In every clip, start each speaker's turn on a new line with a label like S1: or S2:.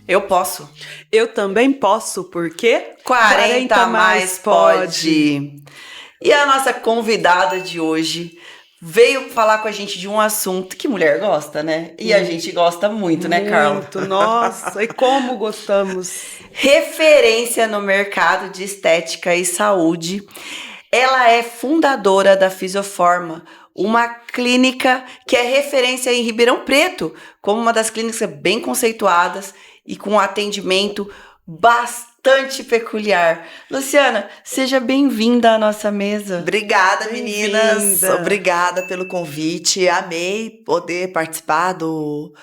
S1: Eu posso.
S2: Eu também posso, porque
S1: 40 mais pode. E a nossa convidada de hoje veio falar com a gente de um assunto que mulher gosta, né? E a gente gosta muito, né, Carla?
S2: Muito, nossa, e como gostamos.
S1: Referência no mercado de estética e saúde. Ela é fundadora da Fisioforma, uma clínica que é referência em Ribeirão Preto, como uma das clínicas bem conceituadas e com um atendimento bastante peculiar. Luciana, seja bem-vinda à nossa mesa.
S3: Obrigada, meninas. Obrigada pelo convite. Amei poder participar do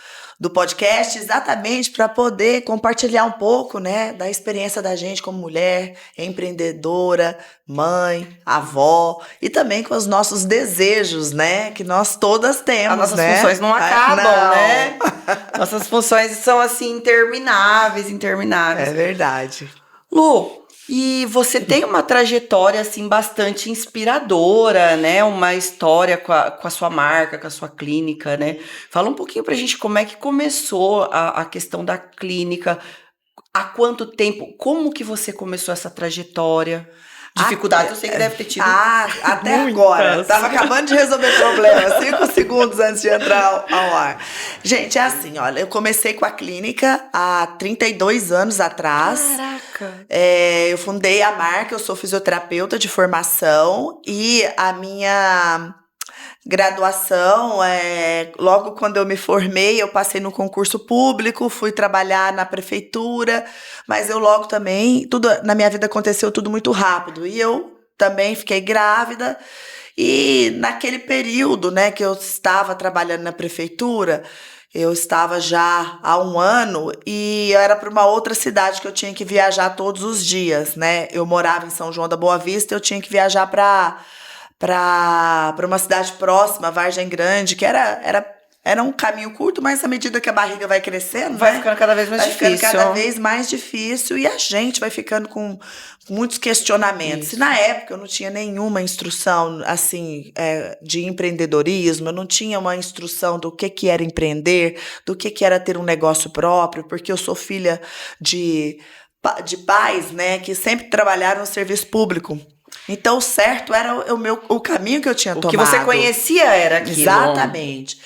S3: podcast, exatamente para poder compartilhar um pouco, né, da experiência da gente como mulher, empreendedora, mãe, avó, e também com os nossos desejos, né, que nós todas temos,
S1: as nossas
S3: né?
S1: funções não acabam,
S3: não.
S1: né? Nossas funções são, assim, intermináveis.
S3: É verdade.
S1: Lu, e você tem uma trajetória, assim, bastante inspiradora, né? Uma história com a sua marca, com a sua clínica, né? Fala um pouquinho pra gente como é que começou a questão da clínica, há quanto tempo, como que você começou essa trajetória? Dificuldade eu sei que deve ter tido.
S3: Até
S2: muitas.
S3: agora. Tava acabando de resolver problema, 5 segundos antes de entrar ao ar. Gente, é assim, olha, eu comecei com a clínica há 32 anos atrás.
S1: Caraca!
S3: Eu fundei a marca, eu sou fisioterapeuta de formação e a minha graduação, logo quando eu me formei, eu passei no concurso público, fui trabalhar na prefeitura, mas eu logo também, tudo na minha vida aconteceu tudo muito rápido, e eu também fiquei grávida, e naquele período, né, que eu estava trabalhando na prefeitura, eu estava já há 1 ano e eu era para uma outra cidade que eu tinha que viajar todos os dias, né, eu morava em São João da Boa Vista, eu tinha que viajar para uma cidade próxima, Vargem Grande, que era um caminho curto, mas à medida que a barriga vai crescendo,
S1: Vai
S3: né,
S1: ficando cada vez mais
S3: vai
S1: difícil.
S3: ficando cada vez mais difícil e a gente vai ficando com muitos questionamentos.
S1: Isso.
S3: E na época eu não tinha nenhuma instrução assim de empreendedorismo, eu não tinha uma instrução do que era empreender, do que era ter um negócio próprio, porque eu sou filha de pais, né, que sempre trabalharam no serviço público. Então, o certo era o caminho que eu tinha tomado.
S1: O que você conhecia era aquilo.
S3: Exatamente.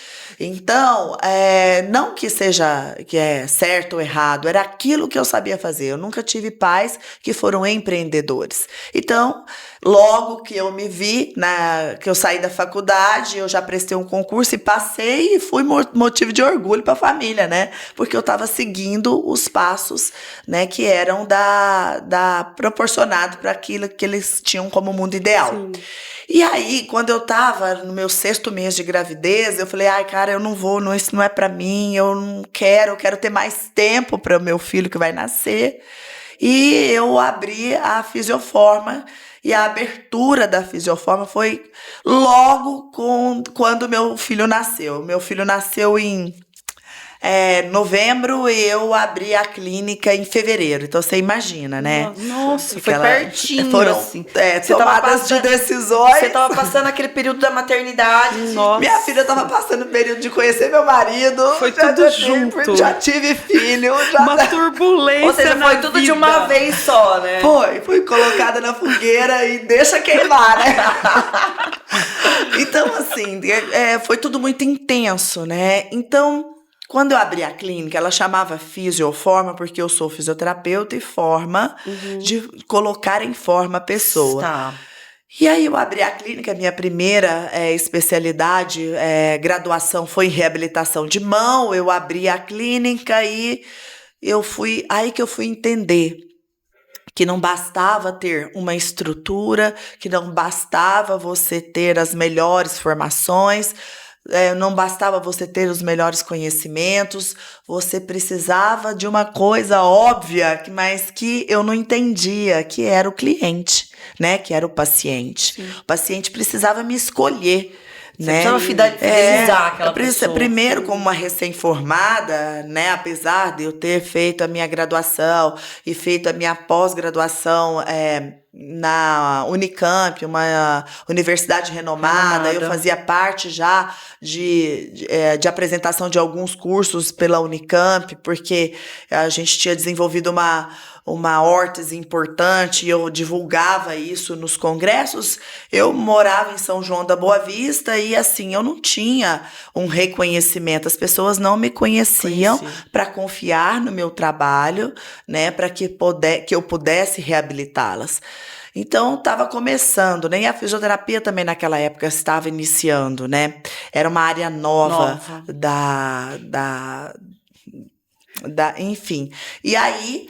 S3: Então, não que seja que é certo ou errado, era aquilo que eu sabia fazer. Eu nunca tive pais que foram empreendedores. Então, logo que eu me vi, que eu saí da faculdade, eu já prestei um concurso e passei e fui motivo de orgulho para a família, né? Porque eu estava seguindo os passos, né, que eram proporcionado para aquilo que eles tinham como mundo ideal.
S2: Sim.
S3: E aí, quando eu tava no meu 6º mês de gravidez, eu falei, cara, eu não vou, isso não é pra mim, eu quero ter mais tempo para o meu filho que vai nascer. E eu abri a Fisioforma, e a abertura da Fisioforma foi logo quando meu filho nasceu. Meu filho nasceu em novembro e eu abri a clínica em fevereiro. Então, você imagina, né?
S1: Nossa, foi pertinho.
S3: Foram
S1: assim.
S3: tomadas de decisões.
S1: Você tava passando aquele período da maternidade.
S2: Nossa.
S3: Minha filha tava passando o período de conhecer meu marido.
S2: Foi tudo junto.
S3: Já tive filho.
S2: Uma turbulência.
S1: Ou seja, foi tudo de uma vez só, né?
S3: Fui colocada na fogueira e deixa queimar, né? Então, assim, foi tudo muito intenso, né? Então, quando eu abri a clínica, ela chamava Fisioforma, porque eu sou fisioterapeuta e forma de colocar em forma a pessoa.
S1: Tá.
S3: E aí eu abri a clínica, minha primeira especialidade, graduação foi em reabilitação de mão, eu abri a clínica e aí que eu fui entender que não bastava ter uma estrutura, que não bastava você ter as melhores formações, não bastava você ter os melhores conhecimentos, você precisava de uma coisa óbvia, mas que eu não entendia, que era o cliente, né? Que era o paciente.
S2: Sim.
S3: O paciente precisava me escolher, né?
S1: precisava fidelizar aquela pessoa.
S3: Primeiro, como uma recém-formada, né? Apesar de eu ter feito a minha graduação e feito a minha pós-graduação na Unicamp, uma universidade renomada, eu fazia parte já de apresentação de alguns cursos pela Unicamp, porque a gente tinha desenvolvido uma órtese importante e eu divulgava isso nos congressos. Eu morava em São João da Boa Vista e assim, eu não tinha um reconhecimento, as pessoas não me conheciam para confiar no meu trabalho, né, para que eu pudesse reabilitá-las. Então, estava começando, né? E a fisioterapia também naquela época estava iniciando, né? Era uma área nova. Enfim. E aí,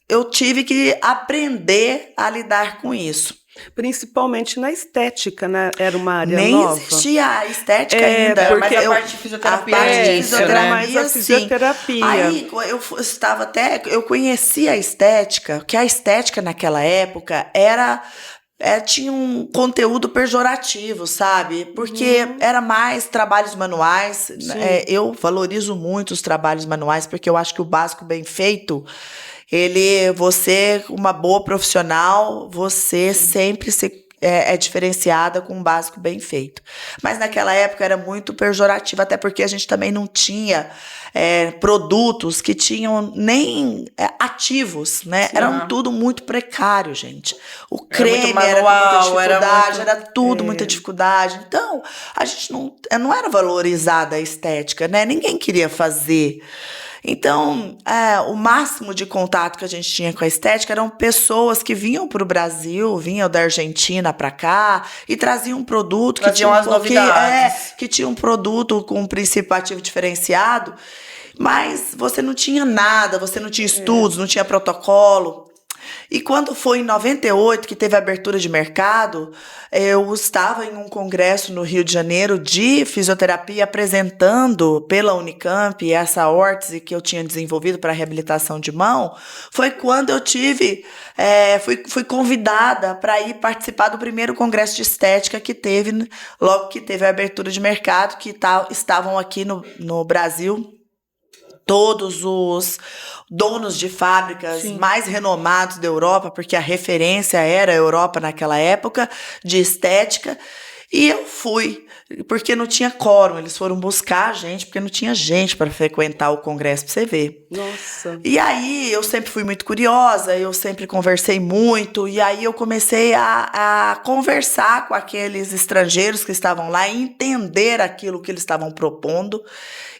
S3: eu tive que aprender a lidar com isso.
S2: Principalmente na estética, né? Era uma área
S3: Nem
S2: nova.
S3: Nem existia a estética ainda.
S1: Porque a parte de fisioterapia
S2: mais a fisioterapia.
S3: Aí eu conhecia a estética, que a estética naquela época tinha um conteúdo pejorativo, sabe? Porque era mais trabalhos manuais. Eu valorizo muito os trabalhos manuais, porque eu acho que o básico bem feito, você, uma boa profissional, você sempre é diferenciada com um básico bem feito. Mas naquela época era muito pejorativo, até porque a gente também não tinha produtos que tinham nem ativos, né?
S1: Sim.
S3: Era tudo muito precário, gente. O creme era muita dificuldade, era tudo muita dificuldade. Então, a gente não era valorizada a estética, né? Ninguém queria fazer. Então, o máximo de contato que a gente tinha com a estética eram pessoas que vinham para o Brasil, vinham da Argentina para cá e traziam um produto que tinha que tinha um produto com um princípio ativo diferenciado, mas você não tinha nada, você não tinha estudos, não tinha protocolo. E quando foi em 98 que teve a abertura de mercado, eu estava em um congresso no Rio de Janeiro de fisioterapia apresentando pela Unicamp essa órtese que eu tinha desenvolvido para reabilitação de mão. Foi quando eu fui convidada para ir participar do primeiro congresso de estética que teve, logo que teve a abertura de mercado, que estavam aqui no Brasil todos os donos de fábricas mais renomados da Europa, porque a referência era a Europa naquela época, de estética. E eu fui, porque não tinha quórum. Eles foram buscar a gente, porque não tinha gente para frequentar o congresso, para você ver.
S2: Nossa.
S3: E aí, eu sempre fui muito curiosa, eu sempre conversei muito, e aí eu comecei a conversar com aqueles estrangeiros que estavam lá e entender aquilo que eles estavam propondo.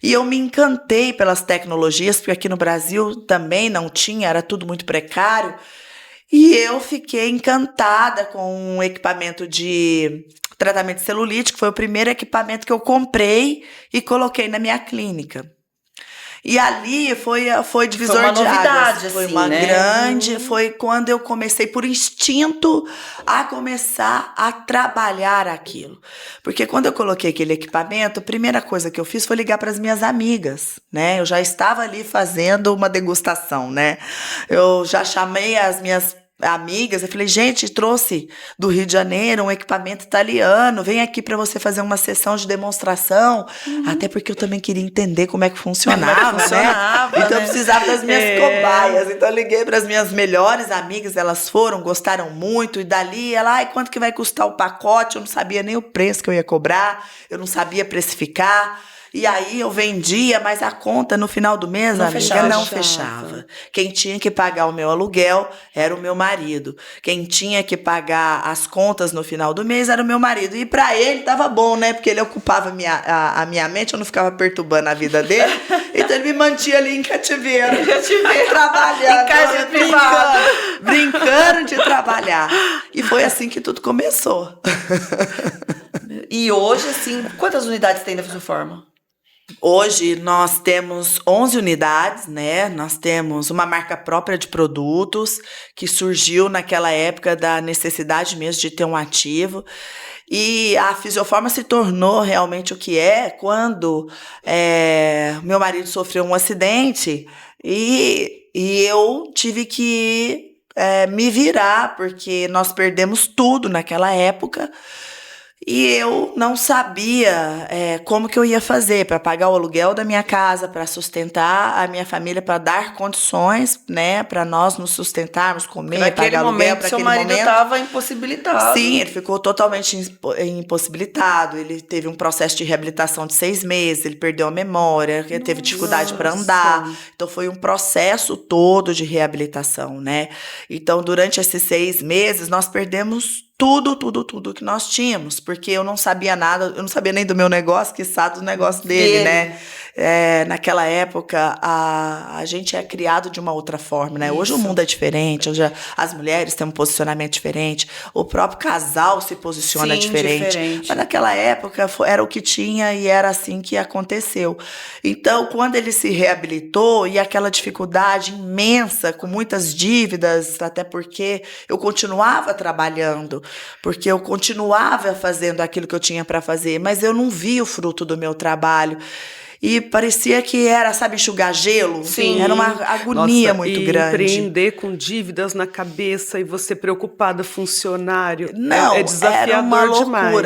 S3: E eu me encantei pelas tecnologias, porque aqui no Brasil também não tinha, era tudo muito precário. E eu fiquei encantada com um equipamento de tratamento de celulite, que foi o primeiro equipamento que eu comprei e coloquei na minha clínica. E ali foi divisor de águas. Foi uma grande, foi quando eu comecei por instinto a começar a trabalhar aquilo. Porque quando eu coloquei aquele equipamento, a primeira coisa que eu fiz foi ligar para as minhas amigas, né? Eu já estava ali fazendo uma degustação, né? Eu já chamei as minhas amigas, eu falei, gente, trouxe do Rio de Janeiro um equipamento italiano, vem aqui para você fazer uma sessão de demonstração, até porque eu também queria entender como é que funcionava, né? Então eu precisava das minhas cobaias, então eu liguei para as minhas melhores amigas, elas foram, gostaram muito, e dali ela, quanto que vai custar o pacote? Eu não sabia nem o preço que eu ia cobrar, eu não sabia precificar. E aí eu vendia, mas a conta no final do mês, amiga, não fechava. Quem tinha que pagar o meu aluguel era o meu marido. Quem tinha que pagar as contas no final do mês era o meu marido. E pra ele tava bom, né? Porque ele ocupava a minha mente, eu não ficava perturbando a vida dele. Então ele me mantinha ali em cativeiro. Trabalhando. Em casa privada. Brincando de trabalhar. E foi assim que tudo começou.
S1: E hoje, assim, quantas unidades tem da Fisioforma?
S3: Hoje nós temos 11 unidades, né? Nós temos uma marca própria de produtos que surgiu naquela época da necessidade mesmo de ter um ativo. E a Fisioforma se tornou realmente o que é quando meu marido sofreu um acidente e eu tive que me virar, porque nós perdemos tudo naquela época. E eu não sabia como que eu ia fazer para pagar o aluguel da minha casa, para sustentar a minha família, para dar condições, né, para nós nos sustentarmos, comer,
S1: Naquele
S3: pagar aluguel.
S1: momento, seu marido estava impossibilitado.
S3: Sim, ele ficou totalmente impossibilitado. Ele teve um processo de reabilitação de 6 meses, ele perdeu a memória, ele teve dificuldade para andar. Então, foi um processo todo de reabilitação, né? Então, durante esses 6 meses, nós perdemos tudo que nós tínhamos, porque eu não sabia nada, eu não sabia nem do meu negócio, quiçá do negócio dele, né? Naquela época, a gente é criado de uma outra forma, né? Hoje o mundo é diferente, hoje as mulheres têm um posicionamento diferente, o próprio casal se posiciona diferente. Mas naquela época era o que tinha e era assim que aconteceu. Então, quando ele se reabilitou e aquela dificuldade imensa, com muitas dívidas, até porque eu continuava trabalhando, porque eu continuava fazendo aquilo que eu tinha para fazer, mas eu não via o fruto do meu trabalho. E parecia que era, sabe, enxugar gelo.
S1: Sim.
S3: Era uma agonia muito grande.
S2: Empreender com dívidas na cabeça e você preocupada, funcionário.
S3: Não,
S2: é desafiador
S3: era uma loucura,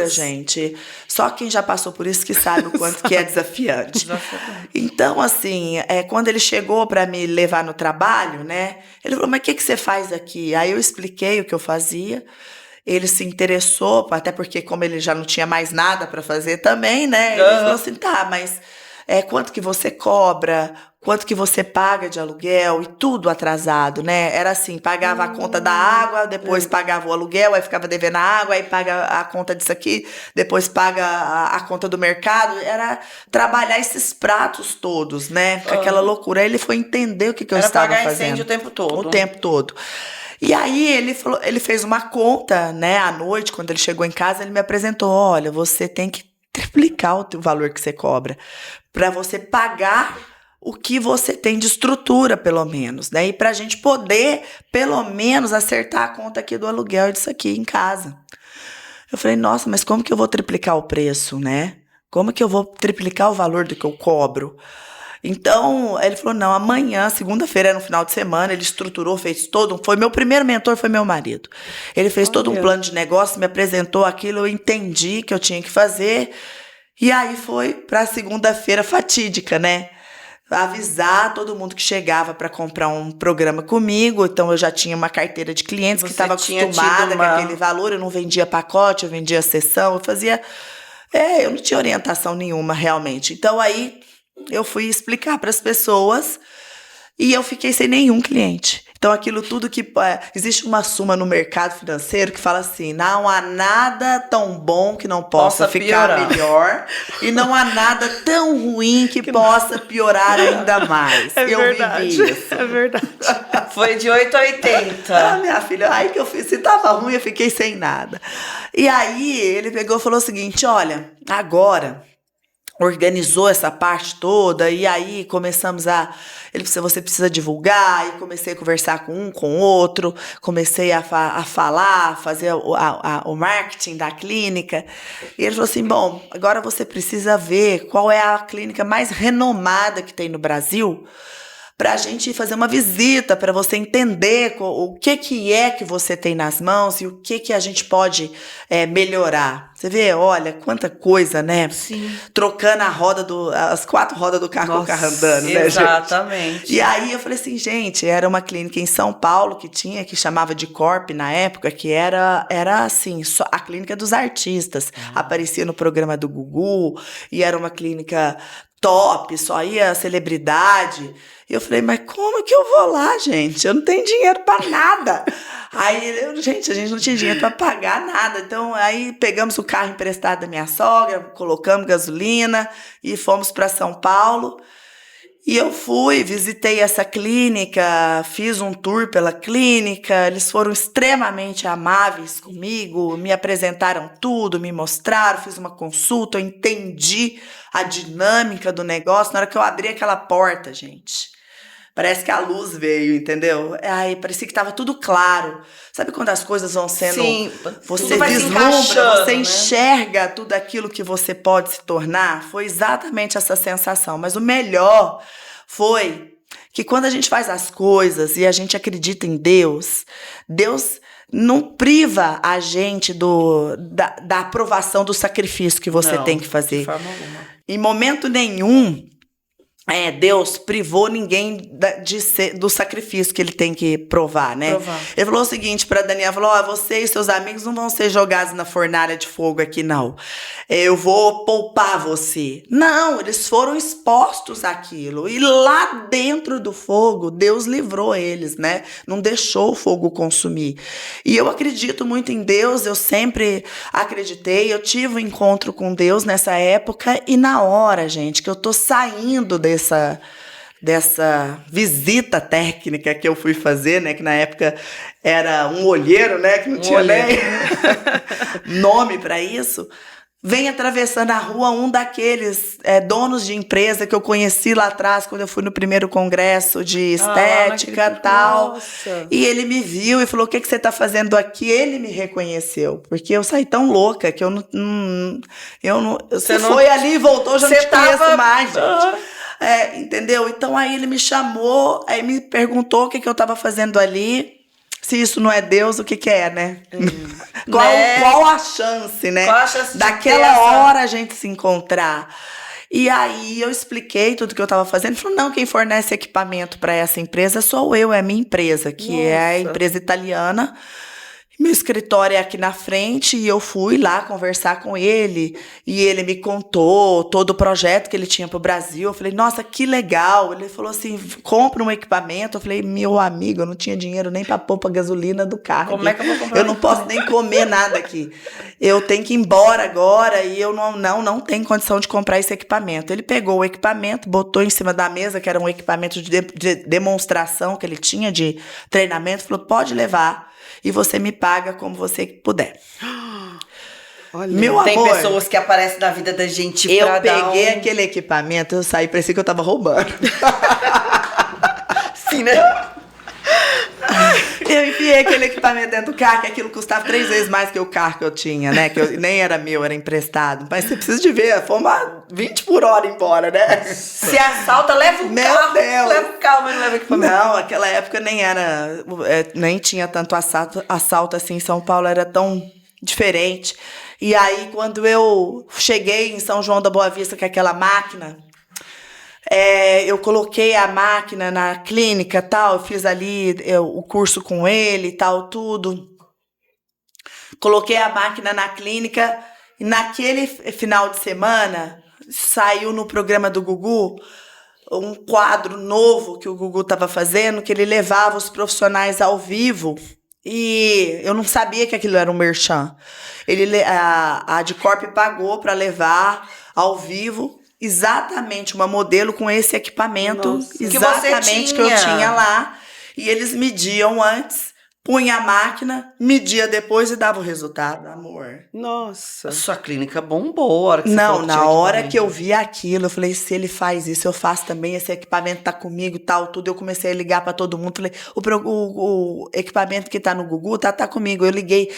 S2: demais.
S3: gente. Só quem já passou por isso que sabe o quanto que é desafiante. Então, assim, quando ele chegou para me levar no trabalho, né? Ele falou, mas o que você faz aqui? Aí eu expliquei o que eu fazia. Ele se interessou, até porque como ele já não tinha mais nada para fazer também, né? Ele falou assim, tá, mas quanto que você cobra, quanto que você paga de aluguel e tudo atrasado, né? Era assim, pagava a conta da água, depois pagava o aluguel, aí ficava devendo a água, aí paga a conta disso aqui, depois paga a conta do mercado. Era trabalhar esses pratos todos, né? Aquela loucura. Aí ele foi entender o que eu estava fazendo.
S1: Era pagar incêndio o tempo todo.
S3: O tempo todo. E aí ele fez uma conta, né, à noite, quando ele chegou em casa, ele me apresentou, olha, você tem que triplicar o valor que você cobra, para você pagar o que você tem de estrutura, pelo menos, né, e pra gente poder, pelo menos, acertar a conta aqui do aluguel disso aqui em casa. Eu falei, nossa, mas como que eu vou triplicar o preço, né? Como que eu vou triplicar o valor do que eu cobro? Então, ele falou, não, amanhã, segunda-feira, era no final de semana, ele estruturou, fez todo, foi meu primeiro mentor, foi meu marido. Ele fez todo um plano de negócio, me apresentou aquilo, eu entendi que eu tinha que fazer, e aí foi para segunda-feira fatídica, né? Avisar todo mundo que chegava para comprar um programa comigo, então eu já tinha uma carteira de clientes que estava acostumada com aquele valor, eu não vendia pacote, eu vendia sessão, eu fazia... eu não tinha orientação nenhuma, realmente. Então, aí... eu fui explicar para as pessoas e eu fiquei sem nenhum cliente. Então, aquilo tudo que... existe uma súmula no mercado financeiro que fala assim, não há nada tão bom que não possa ficar melhor e não há nada tão ruim que possa piorar ainda mais.
S2: Verdade,
S3: vivi isso.
S2: É verdade.
S1: Foi de 8 a 80.
S3: Minha filha, aí que eu fiz, se tava ruim, eu fiquei sem nada. E aí, ele pegou e falou o seguinte, olha, agora... organizou essa parte toda, e aí começamos você precisa divulgar, e comecei a conversar com um, com o outro, comecei a falar, fazer o marketing da clínica, e ele falou assim, bom, agora você precisa ver qual é a clínica mais renomada que tem no Brasil, para a gente fazer uma visita, para você entender o que é que você tem nas mãos e o que a gente pode melhorar. Você vê, olha, quanta coisa, né?
S1: Sim.
S3: Trocando as 4 rodas do carro com o carro andando, né, gente?
S1: Exatamente.
S3: E aí eu falei assim, gente, era uma clínica em São Paulo que chamava de Corp na época, que era assim, só a clínica dos artistas. Aparecia no programa do Gugu, e era uma clínica top, só ia celebridade. E eu falei, mas como que eu vou lá, gente? Eu não tenho dinheiro para nada. Aí, a gente não tinha dinheiro para pagar nada. Então, aí pegamos o carro emprestado da minha sogra, colocamos gasolina e fomos para São Paulo. E eu visitei essa clínica, fiz um tour pela clínica, eles foram extremamente amáveis comigo, me apresentaram tudo, me mostraram, fiz uma consulta, eu entendi a dinâmica do negócio. Na hora que eu abri aquela porta, gente, parece que a luz veio, entendeu? Aí parecia que estava tudo claro. Sabe quando as coisas vão sendo...
S1: Sim,
S3: você vislumbra, você enxerga tudo aquilo que você pode se tornar? Foi exatamente essa sensação. Mas o melhor foi que quando a gente faz as coisas e a gente acredita em Deus, Deus não priva a gente da aprovação do sacrifício que você
S1: Não,
S3: tem que fazer.
S1: de forma alguma.
S3: Em momento nenhum, Deus privou ninguém do sacrifício que ele tem que provar, né?
S1: Provar.
S3: Ele falou o seguinte pra Daniel, falou, você e seus amigos não vão ser jogados na fornalha de fogo aqui, não. Eu vou poupar você. Não, eles foram expostos àquilo. E lá dentro do fogo, Deus livrou eles, né? Não deixou o fogo consumir. E eu acredito muito em Deus, eu sempre acreditei, eu tive um encontro com Deus nessa época, e na hora, gente, que eu tô saindo dessa visita técnica que eu fui fazer, né? Que na época era um olheiro, né? Que não tinha nem nome para isso. Vem atravessando a rua um daqueles donos de empresa que eu conheci lá atrás, quando eu fui no primeiro congresso de estética e tal.
S2: Nossa.
S3: E ele me viu e falou, o que você tá fazendo aqui? Ele me reconheceu, porque eu saí tão louca que você foi ali e voltou, já não te conheço mais, gente. Entendeu? Então aí ele me chamou, aí me perguntou o que eu tava fazendo ali. Se isso não é Deus, o que é, né? Qual a chance, né?
S1: Qual a chance
S3: daquela hora a gente se encontrar? E aí eu expliquei tudo que eu estava fazendo. Ele falou, não, quem fornece equipamento para essa empresa sou eu, é a minha empresa, que é a empresa italiana. Meu escritório é aqui na frente e eu fui lá conversar com ele e ele me contou todo o projeto que ele tinha pro Brasil. Eu falei, nossa, que legal. Ele falou assim, compra um equipamento. Eu falei, meu amigo, eu não tinha dinheiro nem pra pôr pra gasolina do carro.
S1: Como é que eu vou comprar?
S3: Eu não posso nem comer nada aqui. Eu tenho que ir embora agora e eu não tenho condição de comprar esse equipamento. Ele pegou o equipamento, botou em cima da mesa, que era um equipamento de demonstração que ele tinha de treinamento, falou, pode levar. E você me paga como você puder.
S2: Olha,
S3: meu
S1: Tem
S3: amor,
S1: pessoas que aparecem na vida da gente
S3: eu
S1: pra dar
S3: peguei aquele equipamento, eu saí, parecia que eu tava roubando.
S1: Sim, né?
S3: Eu enfiei aquele equipamento dentro do carro, que aquilo custava 3 vezes mais que o carro que eu tinha, né? Que nem era meu, era emprestado. Mas você precisa de ver, fomos a 20 por hora embora, né?
S1: Se assalta, leva o
S3: Meu
S1: carro.
S3: Deus.
S1: Leva o carro, mas não leva o equipamento.
S3: Não, aquela época nem tinha tanto assalto assim em São Paulo, era tão diferente. E aí, quando eu cheguei em São João da Boa Vista com aquela máquina, eu coloquei a máquina na clínica, tal, eu fiz ali o curso com ele e tal, tudo. Coloquei a máquina na clínica e naquele final de semana saiu no programa do Gugu um quadro novo que o Gugu estava fazendo, que ele levava os profissionais ao vivo. E eu não sabia que aquilo era um merchan. A Adcorp pagou para levar ao vivo exatamente uma modelo com esse equipamento.
S2: Nossa.
S3: Exatamente que eu tinha lá. E eles mediam antes, punha a máquina, media depois e dava o resultado, amor.
S2: Nossa.
S1: A sua clínica bombou a hora que você
S3: Não,
S1: falou que
S3: na
S1: tinha
S3: hora
S1: equipamento.
S3: que eu vi aquilo, eu falei, se ele faz isso, eu faço também, esse equipamento tá comigo e tal, tudo. Eu comecei a ligar pra todo mundo, falei, o equipamento que tá no Gugu tá comigo. Eu liguei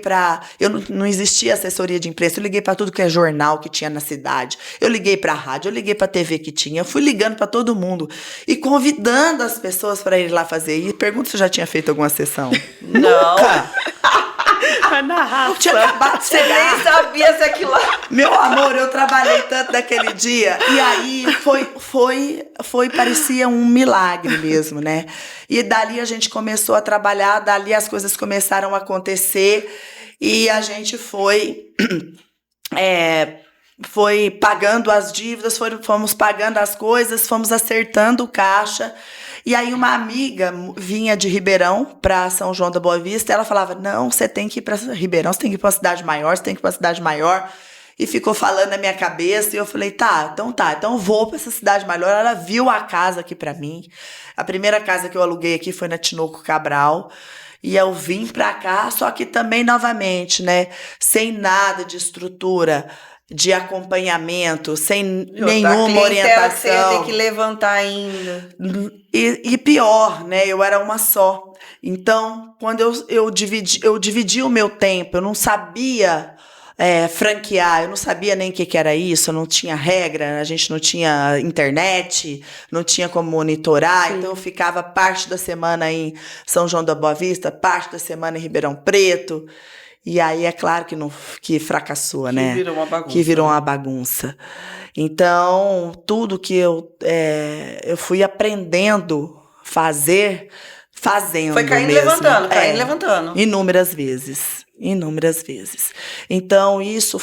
S3: pra... não existia assessoria de imprensa, eu liguei pra tudo que é jornal que tinha na cidade, eu liguei pra rádio, eu liguei pra TV que tinha, eu fui ligando pra todo mundo e convidando as pessoas pra ir lá fazer. E pergunto se eu já tinha feito alguma sessão.
S1: Não.
S3: Nunca!
S2: Vai na raça.
S3: Eu tinha acabado de
S1: Você
S3: chegar.
S1: nem sabia se aquilo lá...
S3: Meu amor, eu trabalhei tanto naquele dia. E aí parecia um milagre mesmo, né? E dali a gente começou a trabalhar, dali as coisas começaram a acontecer e a gente foi pagando as dívidas, fomos pagando as coisas, fomos acertando o caixa. E aí uma amiga vinha de Ribeirão para São João da Boa Vista, ela falava, não, você tem que ir para Ribeirão, você tem que ir para uma cidade maior, você tem que ir para uma cidade maior. E ficou falando na minha cabeça, e eu falei, então eu vou para essa cidade maior. Ela viu a casa aqui para mim. A primeira casa que eu aluguei aqui foi na Tinoco Cabral. E eu vim para cá, só que também, novamente, né, sem nada de estrutura, de acompanhamento, sem nenhuma orientação.
S1: Você ia ter que levantar ainda.
S3: E pior, né? Eu era uma só. Então, quando eu dividi o meu tempo, eu não sabia franquear. Eu não sabia nem o que era isso, não tinha regra, a gente não tinha internet, não tinha como monitorar.
S2: Sim.
S3: Então eu ficava parte da semana em São João da Boa Vista, parte da semana em Ribeirão Preto. E aí é claro que fracassou, né?
S1: Que virou uma bagunça.
S3: Que virou uma bagunça. Então, tudo que eu fui aprendendo fazendo
S1: Foi caindo e
S3: mesmo.
S1: levantando, caindo e levantando.
S3: Inúmeras vezes. Então, isso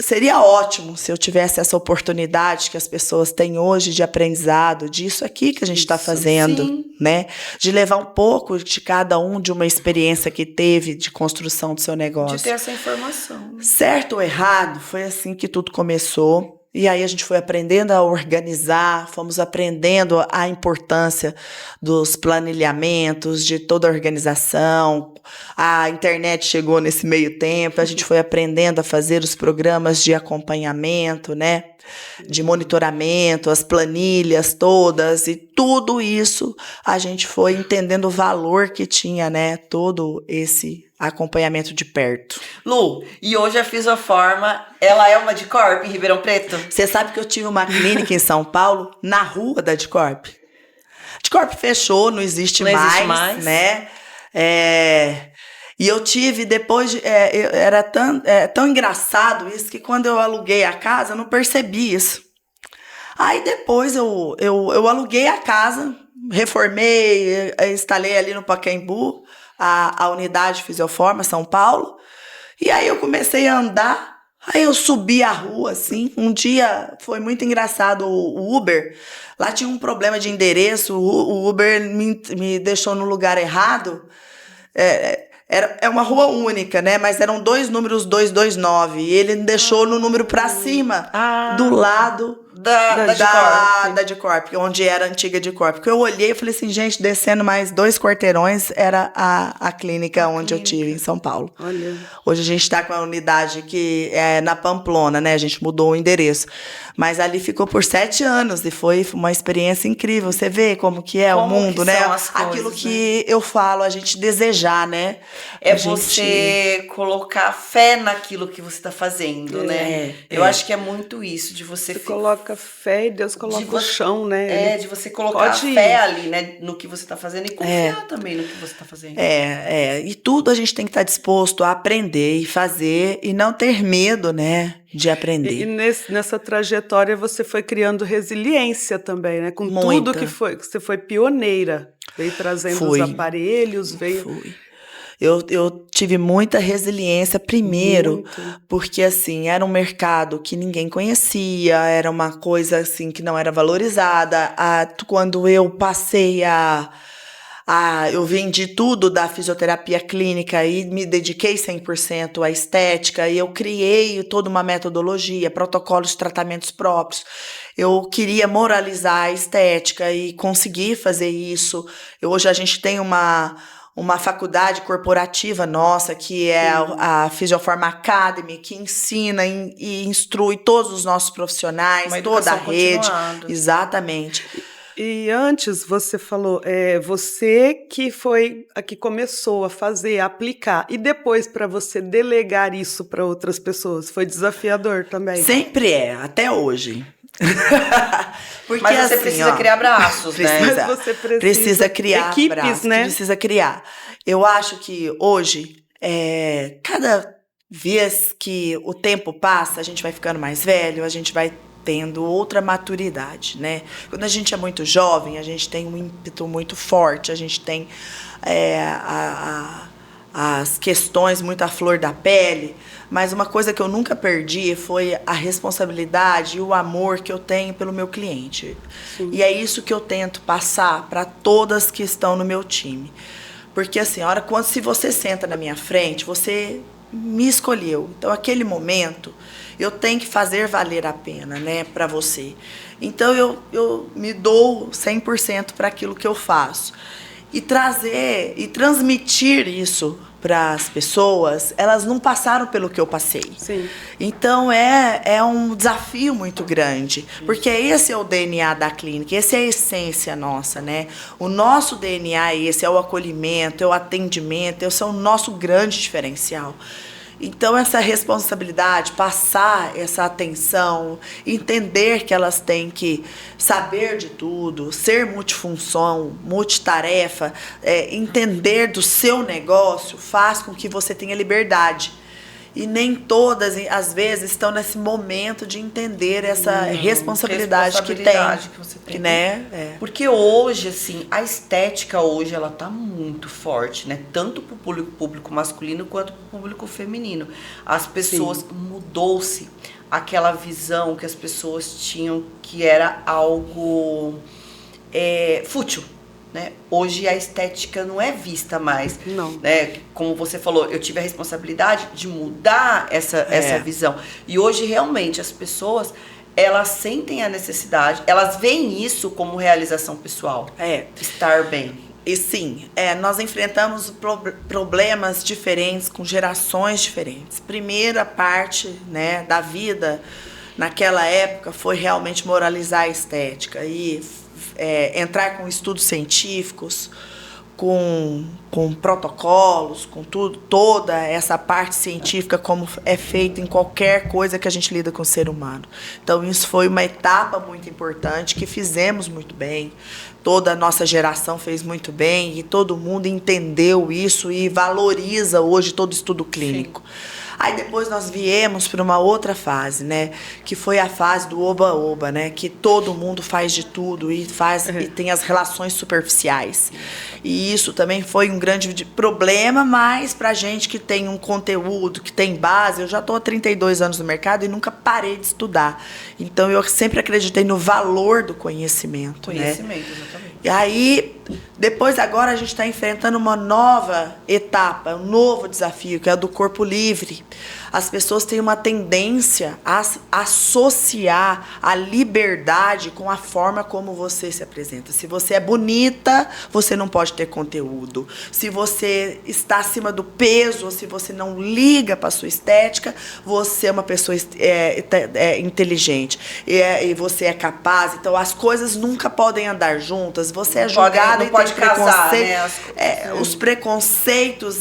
S3: seria ótimo se eu tivesse essa oportunidade que as pessoas têm hoje de aprendizado, disso aqui que a gente está fazendo,
S1: sim.
S3: né? De levar um pouco de cada um de uma experiência que teve de construção do seu negócio.
S1: De ter essa informação.
S3: Certo ou errado, foi assim que tudo começou. E aí a gente foi aprendendo a organizar, fomos aprendendo a importância dos planilhamentos, de toda a organização. A internet chegou nesse meio tempo, a gente foi aprendendo a fazer os programas de acompanhamento, né? De monitoramento, as planilhas todas, e tudo isso a gente foi entendendo o valor que tinha, né? Todo esse acompanhamento de perto.
S1: Lu, e hoje a Fisioforma, ela é uma Dicorp em Ribeirão Preto?
S3: Você sabe que eu tive uma clínica em São Paulo, na rua da Dicorp. Dicorp fechou, não existe mais, né? E eu tive depois, era tão engraçado isso, que quando eu aluguei a casa, eu não percebi isso. Aí depois eu aluguei a casa, reformei, instalei ali no Pacaembu, a unidade Fisioforma, São Paulo. E aí eu comecei a andar, aí eu subi a rua, assim. Um dia foi muito engraçado, o Uber, lá tinha um problema de endereço, o Uber me deixou no lugar errado. É uma rua única, né? Mas eram 2 números 229. E ele me deixou no número pra cima, do lado da Dicorp, onde era a antiga Dicorp. Porque eu olhei e falei assim, gente, descendo mais 2 quarteirões, era a clínica onde eu tive, em São Paulo.
S2: Olha.
S3: Hoje a gente está com a unidade que é na Pamplona, né? A gente mudou o endereço. Mas ali ficou por 7 anos e foi uma experiência incrível. Você vê como que é o mundo, né? Aquilo que eu falo, a gente desejar, né?
S1: Você colocar fé naquilo que você está fazendo, né? Eu acho que é muito isso, de você
S2: coloca fé e Deus coloca o chão, né?
S1: De você colocar fé ali, né? No que você está fazendo e confiar também no que você está fazendo.
S3: E tudo a gente tem que estar disposto a aprender e fazer e não ter medo, né? De aprender.
S2: E nessa trajetória você foi criando resiliência também, né? Com tudo que você foi pioneira. Veio trazendo os aparelhos,
S3: Fui. Eu tive muita resiliência primeiro, porque assim, era um mercado que ninguém conhecia, era uma coisa assim que não era valorizada. Quando eu passei eu vendi tudo da fisioterapia clínica e me dediquei 100% à estética, e eu criei toda uma metodologia, protocolos de tratamentos próprios. Eu queria moralizar a estética e consegui fazer isso. Hoje a gente tem uma faculdade corporativa nossa, que é a Fisioforma Academy, que ensina e instrui todos os nossos profissionais, toda a rede. Exatamente.
S2: E antes você falou, você que foi a que começou a fazer, a aplicar, e depois para você delegar isso para outras pessoas, foi desafiador também?
S3: Sempre é, até hoje.
S1: Porque, mas você precisa criar braços, né?
S2: Mas você
S3: precisa criar
S2: equipes,
S3: braços,
S2: né?
S3: Precisa criar. Eu acho que hoje, cada vez que o tempo passa, a gente vai ficando mais velho, a gente vai tendo outra maturidade, né? Quando a gente é muito jovem, a gente tem um ímpeto muito forte, a gente tem as questões muito à flor da pele, mas uma coisa que eu nunca perdi foi a responsabilidade e o amor que eu tenho pelo meu cliente. Sim. E é isso que eu tento passar para todas que estão no meu time. Porque assim, se você senta na minha frente, você me escolheu. Então, aquele momento, eu tenho que fazer valer a pena, né, para você. Então, eu me dou 100% para aquilo que eu faço. E trazer e transmitir isso para as pessoas, elas não passaram pelo que eu passei.
S2: Sim.
S3: Então, é um desafio muito grande, porque esse é o DNA da clínica, essa é a essência nossa, né? O nosso DNA é esse, é o acolhimento, é o atendimento, esse é o nosso grande diferencial. Então, essa responsabilidade, passar essa atenção, entender que elas têm que saber de tudo, ser multifunção, multitarefa, entender do seu negócio, faz com que você tenha liberdade. E nem todas, às vezes, estão nesse momento de entender essa responsabilidade que tem.
S1: Que você tem.
S3: Né?
S1: Porque hoje, assim, a estética hoje, ela tá muito forte, né? Tanto pro público masculino quanto pro público feminino. As pessoas, mudou-se aquela visão que as pessoas tinham que era algo fútil. Né? Hoje a estética não é vista mais.
S2: Não.
S1: Né? Como você falou, eu tive a responsabilidade de mudar essa visão. E hoje, realmente, as pessoas, elas sentem a necessidade, elas veem isso como realização pessoal. Estar bem.
S3: E sim, nós enfrentamos problemas diferentes, com gerações diferentes. Primeira parte, né, da vida, naquela época, foi realmente moralizar a estética e entrar com estudos científicos, com protocolos, com tudo, toda essa parte científica, como é feito em qualquer coisa que a gente lida com o ser humano. Então, isso foi uma etapa muito importante, que fizemos muito bem, toda a nossa geração fez muito bem, e todo mundo entendeu isso e valoriza hoje todo estudo clínico. Sim. Aí depois nós viemos para uma outra fase, né? Que foi a fase do oba-oba, né? Que todo mundo faz de tudo e e tem as relações superficiais. E isso também foi um grande problema, mas pra gente que tem um conteúdo, que tem base, eu já estou há 32 anos no mercado e nunca parei de estudar. Então eu sempre acreditei no valor do conhecimento.
S1: Conhecimento, né? Exatamente.
S3: E aí, depois agora a gente está enfrentando uma nova etapa, um novo desafio, que é o do corpo livre. As pessoas têm uma tendência a associar a liberdade com a forma como você se apresenta. Se você é bonita, você não pode ter conteúdo. Se você está acima do peso, ou se você não liga para a sua estética, você é uma pessoa inteligente e você é capaz. Então, as coisas nunca podem andar juntas. Você é julgada e tem preconceito. Né? Os preconceitos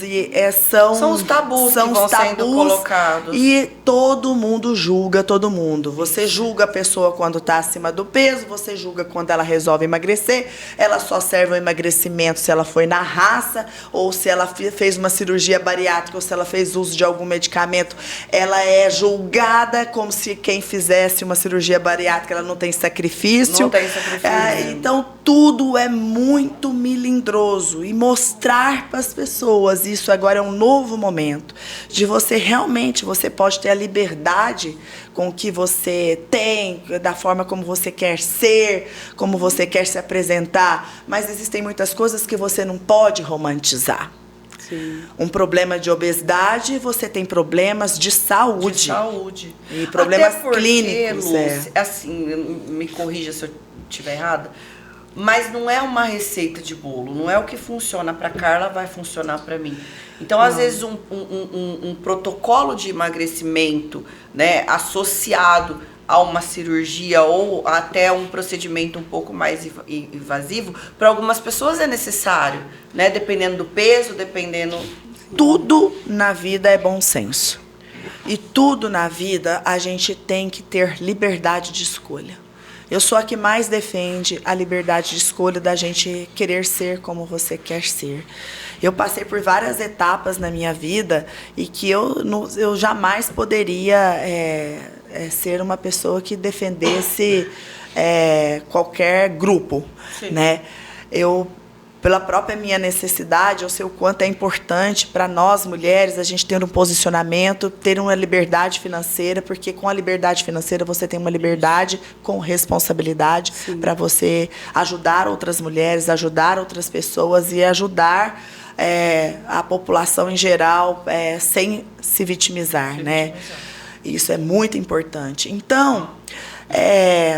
S3: são
S1: os tabus que vão sendo colocados.
S3: E todo mundo julga todo mundo. Você julga a pessoa quando está acima do peso, você julga quando ela resolve emagrecer. Ela só serve ao emagrecimento se ela foi na raça, ou se ela fez uma cirurgia bariátrica, ou se ela fez uso de algum medicamento. Ela é julgada como se quem fizesse uma cirurgia bariátrica ela não tem sacrifício.
S1: Não tem sacrifício.
S3: Então, tudo é muito melindroso. E mostrar para as pessoas, isso agora é um novo momento, de você realmente, você pode ter a liberdade com o que você tem, da forma como você quer ser, como você quer se apresentar, mas existem muitas coisas que você não pode romantizar.
S2: Sim.
S3: Um problema de obesidade, você tem problemas de saúde.
S1: De saúde.
S3: E problemas
S1: porque,
S3: clínicos.
S1: Lúcia, assim, me corrija se eu estiver errada, mas não é uma receita de bolo, não é o que funciona para Carla vai funcionar para mim. Então, às vezes, um protocolo de emagrecimento, né, associado a uma cirurgia ou até um procedimento um pouco mais invasivo, para algumas pessoas é necessário, né, dependendo do peso, dependendo...
S3: Tudo na vida é bom senso. E tudo na vida a gente tem que ter liberdade de escolha. Eu sou a que mais defende a liberdade de escolha da gente querer ser como você quer ser. Eu passei por várias etapas na minha vida e que eu jamais poderia ser uma pessoa que defendesse qualquer grupo. Sim. Né? Pela própria minha necessidade, eu sei o quanto é importante para nós, mulheres, a gente ter um posicionamento, ter uma liberdade financeira, porque com a liberdade financeira você tem uma liberdade com responsabilidade para você ajudar outras mulheres, ajudar outras pessoas e ajudar a população em geral sem se vitimizar, né? Isso é muito importante. Então,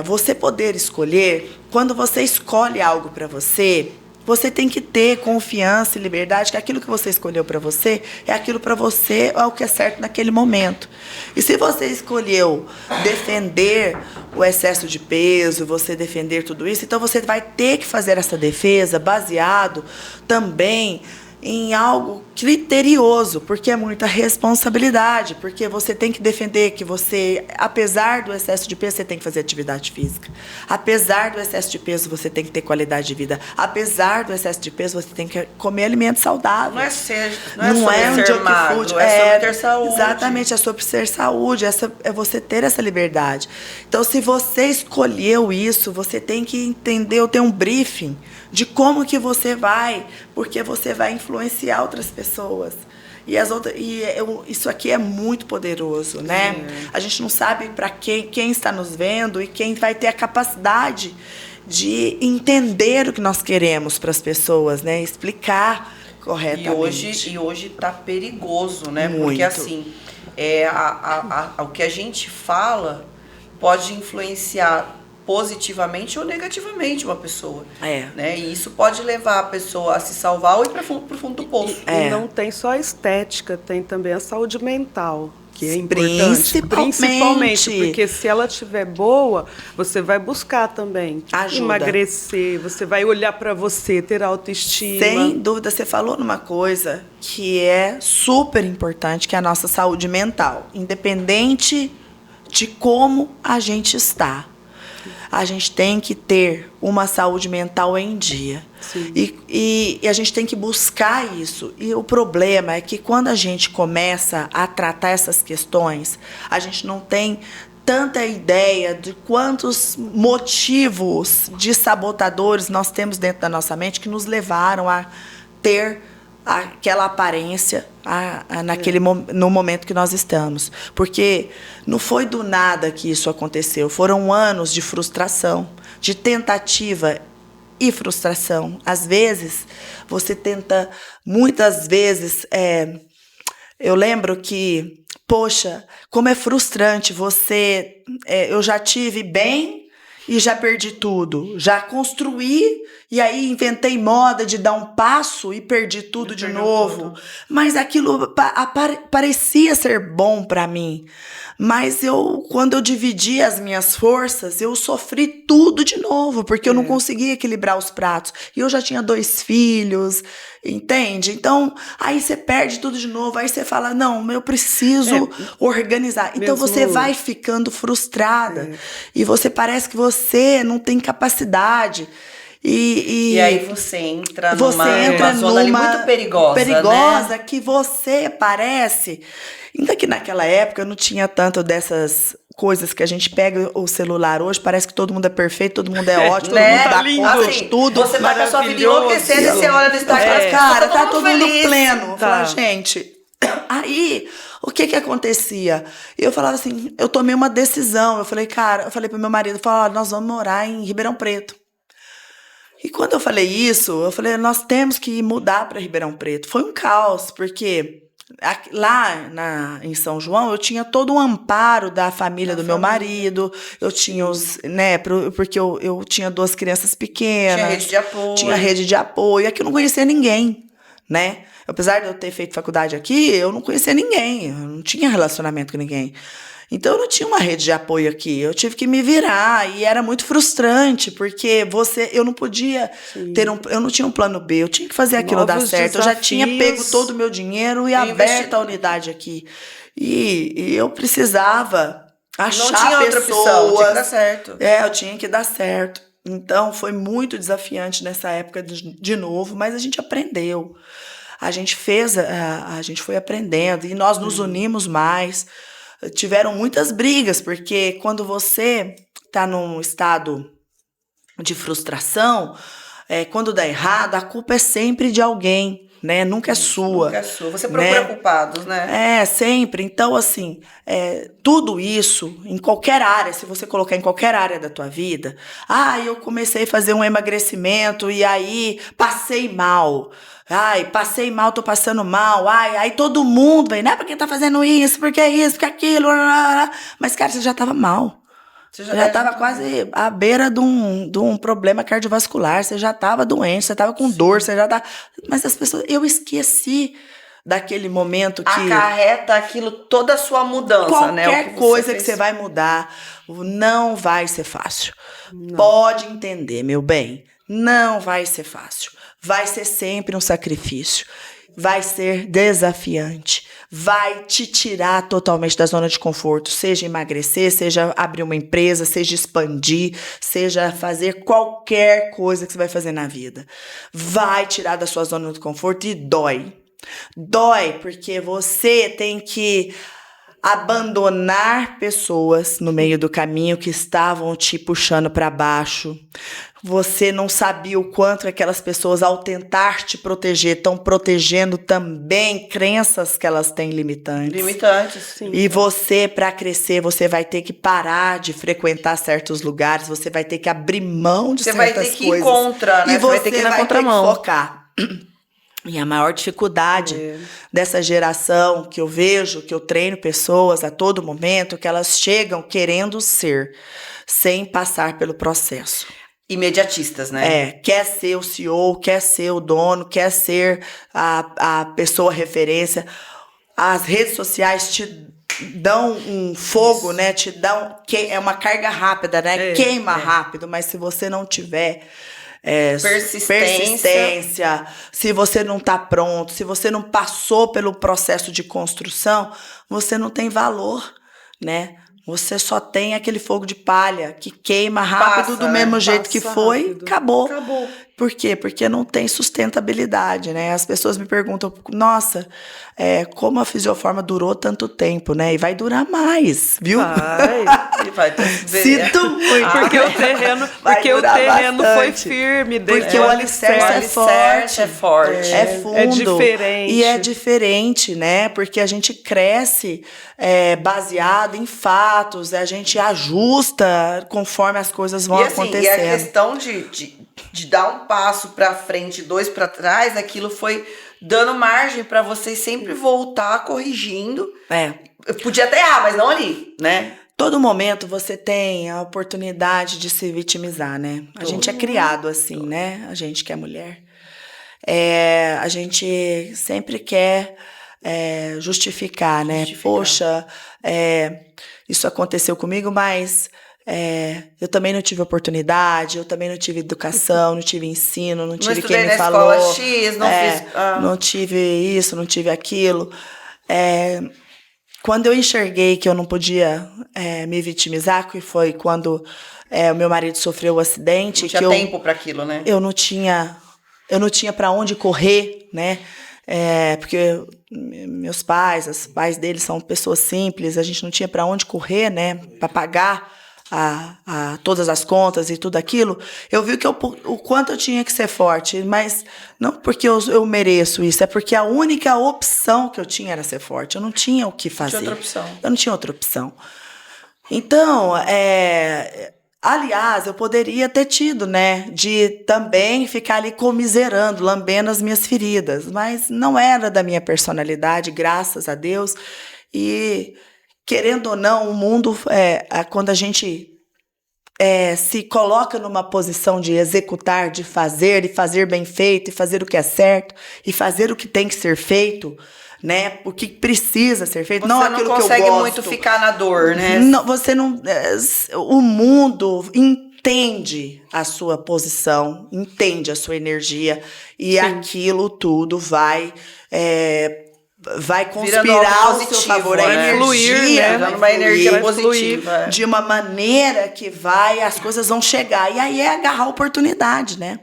S3: você poder escolher, quando você escolhe algo para você tem que ter confiança e liberdade que aquilo que você escolheu para você é aquilo para você, é o que é certo naquele momento. E se você escolheu defender o excesso de peso, você defender tudo isso, então você vai ter que fazer essa defesa baseado também em algo criterioso, porque é muita responsabilidade, porque você tem que defender que você, apesar do excesso de peso, você tem que fazer atividade física. Apesar do excesso de peso, você tem que ter qualidade de vida. Apesar do excesso de peso, você tem que comer alimentos saudáveis.
S1: Não é
S3: um
S1: sobre ser
S3: junk
S1: magro,
S3: food,
S1: é sobre ter saúde.
S3: Exatamente, é sobre ser saúde, é você ter essa liberdade. Então, se você escolheu isso, você tem que entender, ter um briefing de como que você vai, porque você vai influenciar outras pessoas. Isso aqui é muito poderoso, né? A gente não sabe para quem está nos vendo e quem vai ter a capacidade de entender o que nós queremos para as pessoas, né? Explicar corretamente.
S1: E hoje tá perigoso, né?
S3: Muito.
S1: Porque assim, o que a gente fala pode influenciar positivamente ou negativamente uma pessoa. Né? E isso pode levar a pessoa a se salvar ou ir para o fundo do poço.
S2: E não tem só a estética, tem também a saúde mental, que é importante. Principalmente, porque se ela estiver boa, você vai buscar também emagrecer, você vai olhar para você, ter autoestima.
S3: Sem dúvida, você falou numa coisa que é super importante, que é a nossa saúde mental. Independente de como a gente está, a gente tem que ter uma saúde mental em dia. E a gente tem que buscar isso. E o problema é que quando a gente começa a tratar essas questões, a gente não tem tanta ideia de quantos motivos de sabotadores nós temos dentro da nossa mente que nos levaram a ter aquela aparência no momento que nós estamos. Porque não foi do nada que isso aconteceu. Foram anos de frustração, de tentativa e frustração. Às vezes, você tenta... Muitas vezes... eu lembro que... Poxa, como é frustrante você... eu já tive bem... E já perdi tudo. Já construí e aí inventei moda de dar um passo e perdi tudo de novo. Tudo. Mas aquilo parecia ser bom para mim. Mas quando eu dividi as minhas forças, eu sofri tudo de novo, porque eu não conseguia equilibrar os pratos. E eu já tinha 2 filhos, entende? Então, aí você perde tudo de novo, aí você fala, não, eu preciso organizar. Então, você vai ficando frustrada. E você parece que você não tem capacidade. E
S1: aí você entra numa zona ali muito perigosa,
S3: né? Que você parece... Ainda que naquela época não tinha tanto dessas coisas que a gente pega o celular hoje, parece que todo mundo é perfeito, todo mundo é ótimo, todo mundo dá conta de tudo.
S1: Você tá com a sua vida enlouquecendo e você olha no Instagram,
S3: cara, tá todo mundo pleno. Fala, gente... Aí, o que acontecia? Eu falava assim, eu tomei uma decisão. Eu falei pro meu marido, nós vamos morar em Ribeirão Preto. E quando eu falei isso, eu falei, nós temos que mudar para Ribeirão Preto. Foi um caos, porque lá em São João eu tinha todo um amparo da família do meu marido, eu tinha porque eu tinha 2 crianças pequenas.
S1: Tinha rede de apoio.
S3: Tinha rede de apoio. Aqui eu não conhecia ninguém, né? Apesar de eu ter feito faculdade aqui, eu não conhecia ninguém, eu não tinha relacionamento com ninguém. Então, eu não tinha uma rede de apoio aqui, eu tive que me virar, e era muito frustrante, porque eu não podia eu não tinha um plano B, eu tinha que fazer aquilo dar certo. Eu já tinha pego todo o meu dinheiro e aberto a unidade aqui. E eu precisava achar pessoas.
S1: Não tinha outra opção, tinha que dar certo.
S3: Eu tinha que dar certo. Então, foi muito desafiante nessa época de novo, mas a gente aprendeu. A gente foi aprendendo e nós nos unimos mais. Tiveram muitas brigas, porque quando você está num estado de frustração, quando dá errado, a culpa é sempre de alguém, né? Nunca é sua.
S1: Nunca é sua. Você procura culpados, né?
S3: Sempre. Então, assim, tudo isso, em qualquer área, se você colocar em qualquer área da tua vida, eu comecei a fazer um emagrecimento e aí passei mal. Passei mal, tô passando mal. Aí todo mundo vem, né? Porque tá fazendo isso, porque é isso, porque é aquilo. Mas, cara, você já tava mal. Você já tava quase à beira de um problema cardiovascular. Você já tava doente, você tava com dor, você já tava... Mas as pessoas... Eu esqueci daquele momento que...
S1: Acarreta aquilo, toda a sua mudança,
S3: qualquer coisa que você vai mudar, não vai ser fácil. Não. Pode entender, meu bem. Não vai ser fácil. Vai ser sempre um sacrifício. vai ser desafiante. Vai te tirar totalmente da zona de conforto, seja emagrecer, seja abrir uma empresa, seja expandir, seja fazer qualquer coisa que você vai fazer na vida. Vai tirar da sua zona de conforto e dói. Dói porque você tem que abandonar pessoas no meio do caminho que estavam te puxando para baixo. Você não sabia o quanto aquelas pessoas, ao tentar te proteger, estão protegendo também crenças que elas têm limitantes.
S1: Limitantes, sim.
S3: E você, para crescer, você vai ter que parar de frequentar certos lugares, você vai ter que abrir mão de certas coisas.
S1: Você vai ter que ir contra, né?
S3: E você
S1: vai ter que ir na contramão.
S3: ter que focar. E a maior dificuldade dessa geração que eu vejo, que eu treino pessoas a todo momento, que elas chegam querendo ser, sem passar pelo processo.
S1: Imediatistas, né?
S3: Quer ser o CEO, quer ser o dono, quer ser a pessoa referência. As redes sociais te dão um fogo, né? Te dão, é uma carga rápida, né? Queima rápido, mas se você não tiver persistência, se você não está pronto, se você não passou pelo processo de construção, você não tem valor, né? Você só tem aquele fogo de palha que queima rápido, do mesmo jeito que foi, rápido. Acabou. Por quê? Porque não tem sustentabilidade, né? As pessoas me perguntam, nossa, como a Fisioforma durou tanto tempo, né? E vai durar mais, viu?
S1: Vai
S3: Sinto muito.
S2: Porque o terreno foi firme.
S3: Porque o alicerce é forte. É fundo.
S2: É diferente.
S3: E é diferente, né? Porque a gente cresce baseado em fatos, a gente ajusta conforme as coisas vão acontecendo.
S1: E a questão de dar um passo para frente, 2 para trás, aquilo foi dando margem para vocês sempre voltar corrigindo. Podia até errar, mas não ali, né?
S3: Todo momento você tem a oportunidade de se vitimizar, né? A gente é criado assim, né? A gente que é mulher. A gente sempre quer justificar, né? Poxa, isso aconteceu comigo, mas eu também não tive oportunidade, eu também não tive educação, não tive ensino, não tive quem me falou.
S1: Não estudei na escola X, não fiz...
S3: Não tive isso, não tive aquilo. Quando eu enxerguei que eu não podia me vitimizar, que foi quando o meu marido sofreu o acidente.
S1: Não tinha tempo para aquilo, né?
S3: Eu não tinha para onde correr, né? Porque meus pais, os pais deles são pessoas simples, a gente não tinha para onde correr, né? Para pagar todas as contas e tudo aquilo. Eu vi que o quanto eu tinha que ser forte, mas não porque eu mereço isso, é porque a única opção que eu tinha era ser forte. Eu não tinha o que fazer. Eu não tinha outra opção. Então, aliás, eu poderia ter tido, né, de também ficar ali comiserando, lambendo as minhas feridas, mas não era da minha personalidade, graças a Deus. E, querendo ou não, o mundo, quando a gente se coloca numa posição de executar, de fazer, e fazer bem feito, e fazer o que é certo, e fazer o que tem que ser feito, né? O que precisa ser feito, não aquilo que eu gosto.
S1: Você não consegue muito ficar na dor, né?
S3: Não, você não... o mundo entende a sua posição, entende a sua energia, e aquilo tudo vai conspirar ao seu favor, a energia,
S1: né? Uma energia positiva.
S3: De uma maneira que as coisas vão chegar. E aí agarrar a oportunidade, né?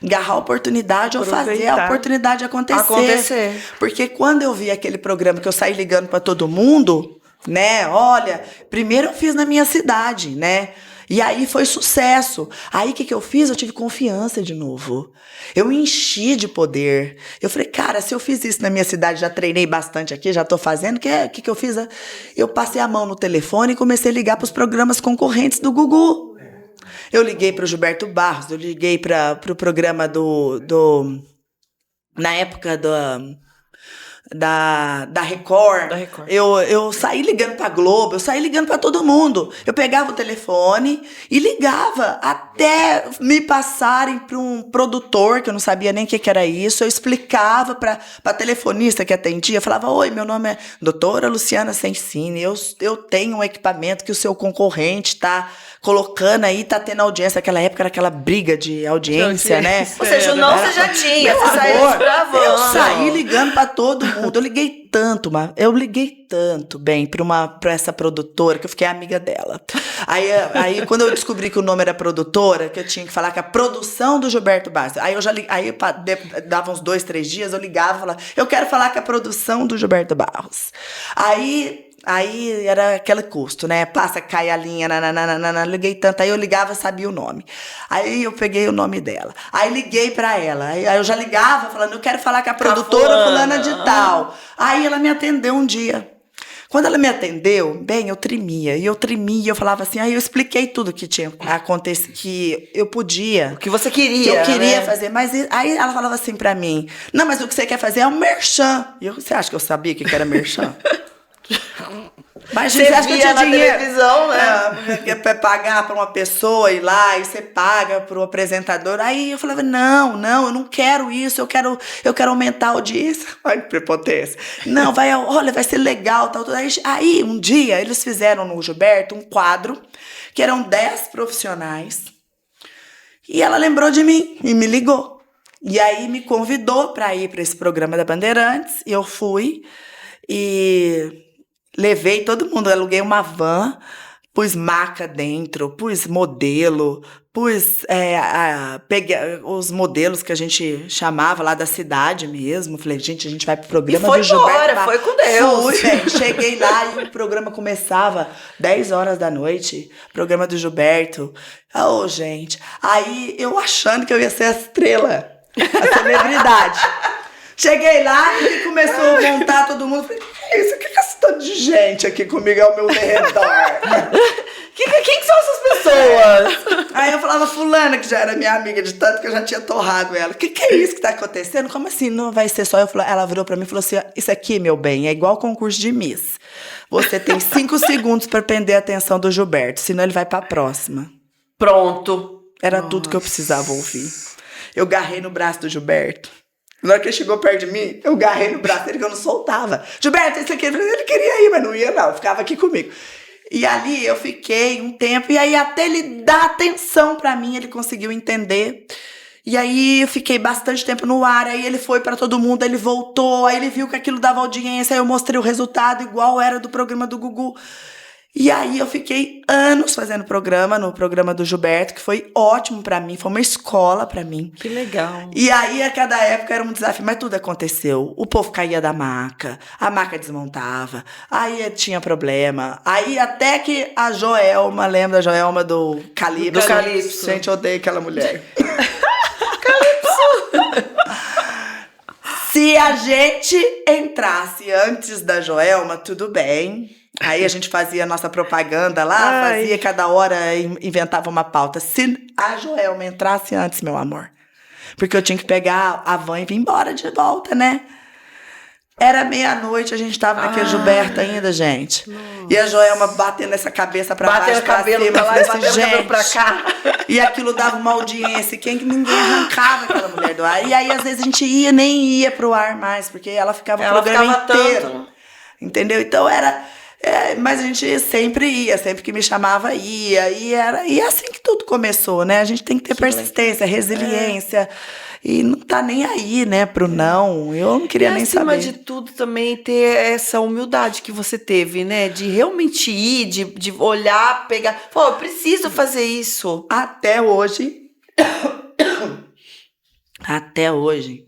S3: Agarrar a oportunidade ou fazer a oportunidade acontecer. Porque quando eu vi aquele programa que eu saí ligando para todo mundo, né? Olha, primeiro eu fiz na minha cidade, né? E aí foi sucesso. Aí o que eu fiz? Eu tive confiança de novo. Eu enchi de poder. Eu falei, cara, se eu fiz isso na minha cidade, já treinei bastante aqui, já tô fazendo, o que eu fiz? Eu passei a mão no telefone e comecei a ligar para os programas concorrentes do Gugu. Eu liguei para o Gilberto Barros, eu liguei para o programa na época da Record. Eu saí ligando pra Globo, eu saí ligando pra todo mundo. Eu pegava o telefone e ligava até me passarem pra um produtor, que eu não sabia nem o que era isso. Eu explicava pra telefonista que atendia, eu falava, oi, meu nome é doutora Luciana Sensini, eu tenho um equipamento que o seu concorrente tá colocando aí, tá tendo audiência. Naquela época era aquela briga de audiência, né?
S1: Ou seja, o não você já tinha, você saiu
S3: Eu
S1: desbravando.
S3: saí ligando pra todo mundo. Eu liguei tanto, bem, pra essa produtora, que eu fiquei amiga dela. Aí quando eu descobri que o nome era produtora, que eu tinha que falar que a produção do Gilberto Barros. Aí eu já dava uns 2, 3 dias, eu ligava e falava, eu quero falar que a produção do Gilberto Barros. Aí era aquele custo, né? Passa, cai a linha, liguei tanto. Aí eu ligava, sabia o nome. Aí eu peguei o nome dela. Aí liguei pra ela. Aí eu já ligava falando, eu quero falar com a produtora fulana de tal. Aí ela me atendeu um dia. Quando ela me atendeu, bem, eu tremia. E eu falava assim, aí eu expliquei tudo que tinha acontecido, que eu podia.
S1: O que você queria,
S3: eu queria
S1: né?
S3: fazer, mas aí ela falava assim pra mim, não, mas o que você quer fazer é um merchan. E você acha que eu sabia o que era merchan? Mas
S1: Você
S3: acha que eu
S1: via
S3: tinha
S1: na
S3: dinheiro?
S1: televisão, né?
S3: Pra pagar pra uma pessoa ir lá e você paga pro apresentador. Aí eu falava, não, eu não quero isso, eu quero aumentar a audiência. Ai, que prepotência. Não, vai ser legal, tal. Aí um dia eles fizeram no Gilberto um quadro que eram 10 profissionais. E ela lembrou de mim e me ligou. E aí me convidou pra ir pra esse programa da Bandeirantes. E eu fui e levei todo mundo, aluguei uma van, pus maca dentro, pus modelo, peguei os modelos que a gente chamava lá da cidade mesmo. Falei, gente, a gente vai pro programa do Gilberto.
S1: Foi com Deus.
S3: Fui, bem, cheguei lá e o programa começava 10 horas da noite, programa do Gilberto. Oh, gente, aí eu achando que eu ia ser a estrela, a celebridade. Cheguei lá e começou a montar todo mundo. Falei, que é isso? O que é esse tanto de gente aqui comigo ao meu redor?
S1: Quem que são essas pessoas?
S3: Aí eu falava, fulana, que já era minha amiga de tanto que eu já tinha torrado ela. O que é isso que tá acontecendo? Como assim? Não vai ser só? Ela virou pra mim e falou assim, isso aqui, meu bem, é igual concurso de Miss. Você tem 5 segundos pra prender a atenção do Gilberto, senão ele vai pra próxima.
S1: Pronto.
S3: Era tudo que eu precisava ouvir. Eu garrei no braço do Gilberto. Na hora que ele chegou perto de mim, eu garrei no braço dele que eu não soltava. Gilberto, isso aqui. Ele queria ir, mas não ia não. Ficava aqui comigo. E ali eu fiquei um tempo. E aí até ele dar atenção pra mim, ele conseguiu entender. E aí eu fiquei bastante tempo no ar. Aí ele foi pra todo mundo, ele voltou. Aí ele viu que aquilo dava audiência. Aí eu mostrei o resultado igual era do programa do Gugu. E aí eu fiquei anos fazendo programa, no programa do Gilberto, que foi ótimo pra mim, foi uma escola pra mim.
S1: Que legal.
S3: E aí a cada época era um desafio, mas tudo aconteceu. O povo caía da maca, a maca desmontava, aí tinha problema. Aí até que a Joelma, lembra da Joelma do Calypso?
S1: Do Calypso.
S3: Gente, eu odeio aquela mulher. Se a gente entrasse antes da Joelma, tudo bem. Aí a gente fazia a nossa propaganda lá, fazia cada hora, inventava uma pauta. Se a Joelma entrasse antes, meu amor, porque eu tinha que pegar a van e vir embora de volta, né? Era meia-noite, a gente tava naquele Gilberto ainda, gente. Nossa. E a Joelma batendo essa cabeça pra baixo, pra cima,
S1: pra lá,
S3: assim,
S1: batendo cabelo pra cá.
S3: E aquilo dava uma audiência, ninguém arrancava aquela mulher do ar. E aí, às vezes, a gente nem ia pro ar mais, porque ela ficava o programa inteiro. Tanto. Entendeu? Então, mas a gente sempre ia, sempre que me chamava ia. E é assim que tudo começou, né? A gente tem que ter persistência, resiliência. E não tá nem aí, né, pro não. Eu não queria nem saber.
S1: E acima de tudo também ter essa humildade que você teve, né? De realmente ir, de olhar, pegar. Pô, eu preciso fazer isso.
S3: Até hoje. Até hoje.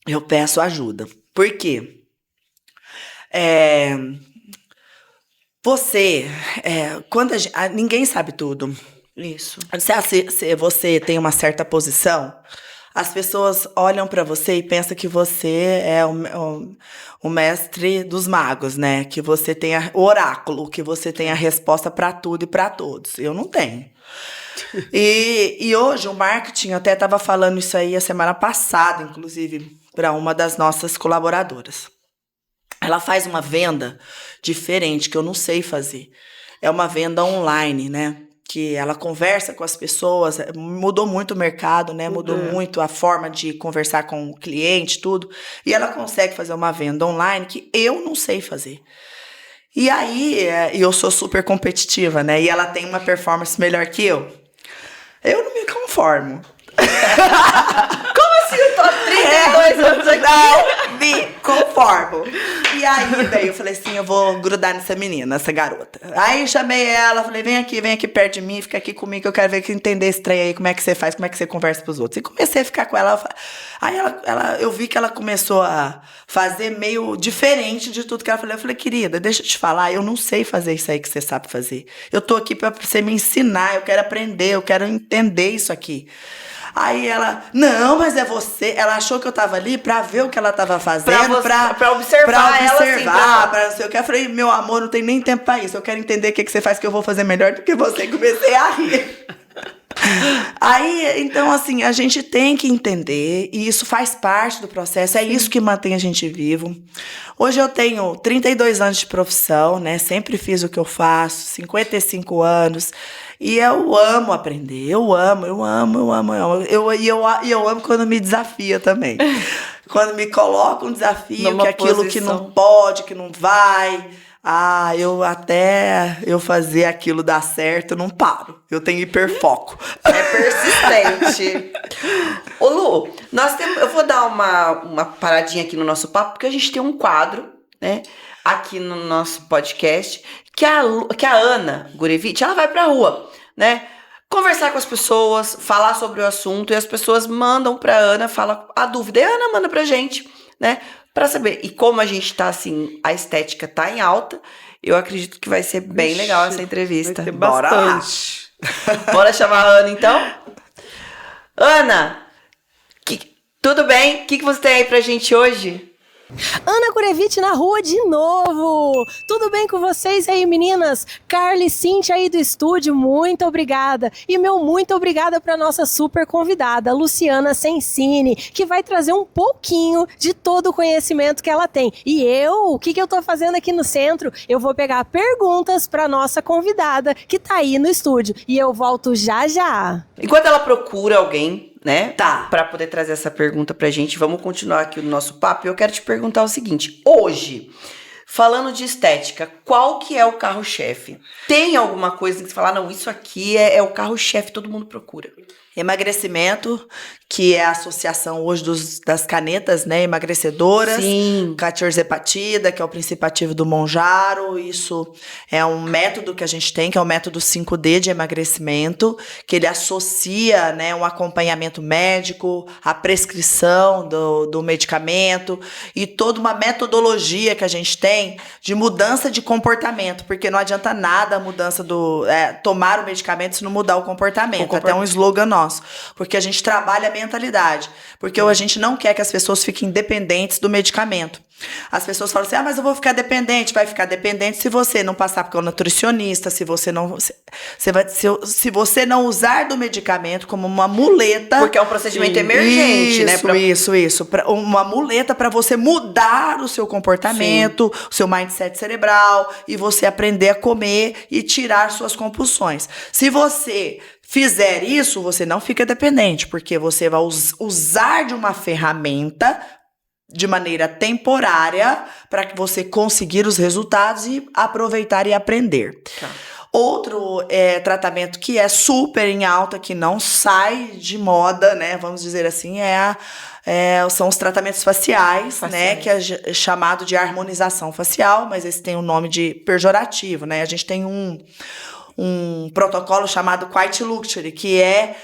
S3: Eu peço ajuda. Por quê? Quando ninguém sabe tudo.
S1: Isso.
S3: Se você tem uma certa posição, as pessoas olham pra você e pensam que você é o mestre dos magos, né? Que você tem o oráculo, que você tem a resposta pra tudo e pra todos. Eu não tenho. E hoje o marketing, eu até estava falando isso aí a semana passada, inclusive, para uma das nossas colaboradoras. Ela faz uma venda diferente, que eu não sei fazer. É uma venda online, né? Que ela conversa com as pessoas, mudou muito o mercado, né? Mudou muito a forma de conversar com o cliente, tudo. E ela consegue fazer uma venda online que eu não sei fazer. E aí, eu sou super competitiva, né? E ela tem uma performance melhor que eu. Eu não me conformo.
S1: Como assim? Eu tô há 32 anos aqui.
S3: Não me conformo. E aí, daí eu falei assim, eu vou grudar nessa menina, nessa garota. Aí chamei ela, falei, vem aqui perto de mim, fica aqui comigo, que eu quero ver que entender esse trem aí, como é que você faz, como é que você conversa pros outros. E comecei a ficar com ela. Aí eu vi que ela começou a fazer meio diferente de tudo que ela falou. Eu falei, querida, deixa eu te falar, eu não sei fazer isso aí que você sabe fazer. Eu tô aqui pra você me ensinar, eu quero aprender, eu quero entender isso aqui. Aí ela, não, mas é você. Ela achou que eu tava ali pra ver o que ela tava fazendo.
S1: Pra observar ela, assim.
S3: Pra não sei o que. Eu falei, meu amor, não tem nem tempo pra isso. Eu quero entender o que você faz que eu vou fazer melhor do que você. E comecei a rir. Aí, então, assim, a gente tem que entender, e isso faz parte do processo, é isso que mantém a gente vivo. Hoje eu tenho 32 anos de profissão, né? Sempre fiz o que eu faço, 55 anos, e eu amo aprender, eu amo. E eu amo quando me desafia também. Quando me coloca um desafio, que é aquilo que não pode, que não vai. Eu fazer aquilo dar certo, eu não paro. Eu tenho hiperfoco.
S1: É persistente. Ô Lu, eu vou dar uma paradinha aqui no nosso papo, porque a gente tem um quadro, né, aqui no nosso podcast, que a Ana Gurevitch, ela vai pra rua, né, conversar com as pessoas, falar sobre o assunto, e as pessoas mandam pra Ana, fala a dúvida, e a Ana manda pra gente, né, pra saber. E como a gente tá assim, a estética tá em alta, eu acredito que vai ser bem legal essa entrevista.
S2: Vai ter
S1: Bora
S2: bastante.
S1: lá. Bora chamar a Ana, então? Ana, tudo bem? O que você tem aí pra gente hoje?
S4: Ana Gurevitch na rua de novo! Tudo bem com vocês aí, meninas? Carla e Cíntia aí do estúdio, muito obrigada! E muito obrigada para nossa super convidada, Luciana Sensini, que vai trazer um pouquinho de todo o conhecimento que ela tem. E o que eu tô fazendo aqui no centro? Eu vou pegar perguntas para nossa convidada, que tá aí no estúdio. E eu volto já já!
S1: Enquanto ela procura alguém, né?
S3: Tá.
S1: Pra poder trazer essa pergunta pra gente, vamos continuar aqui o nosso papo. Eu quero te perguntar o seguinte: hoje, falando de estética, qual que é o carro-chefe? Tem alguma coisa que você fala, não, isso aqui é o carro-chefe, todo mundo procura?
S3: Emagrecimento, que é a associação hoje das canetas, né, emagrecedoras.
S1: Sim.
S3: Catirzepatida, que é o princípio ativo do Monjaro. Isso é um método que a gente tem, que é o método 5D de emagrecimento, que ele associa, né, um acompanhamento médico, a prescrição do medicamento e toda uma metodologia que a gente tem de mudança de comportamento, porque não adianta nada a mudança tomar o medicamento se não mudar o comportamento. Até um slogan nosso. Porque a gente trabalha a mentalidade. Porque a gente não quer que as pessoas fiquem dependentes do medicamento. As pessoas falam assim, mas eu vou ficar dependente. Vai ficar dependente se você não passar por um nutricionista, se você não usar do medicamento como uma muleta.
S1: Porque é um procedimento emergente, né?
S3: Isso. Uma muleta para você mudar o seu comportamento, o seu mindset cerebral, e você aprender a comer e tirar suas compulsões. Se você fizer isso, você não fica dependente, porque você vai usar de uma ferramenta de maneira temporária para que você conseguir os resultados e aproveitar e aprender. Tá. Outro tratamento que é super em alta, que não sai de moda, né? Vamos dizer assim, são os tratamentos faciais, né? Que é chamado de harmonização facial, mas esse tem um nome de pejorativo, né? A gente tem um protocolo chamado Quiet Luxury, que é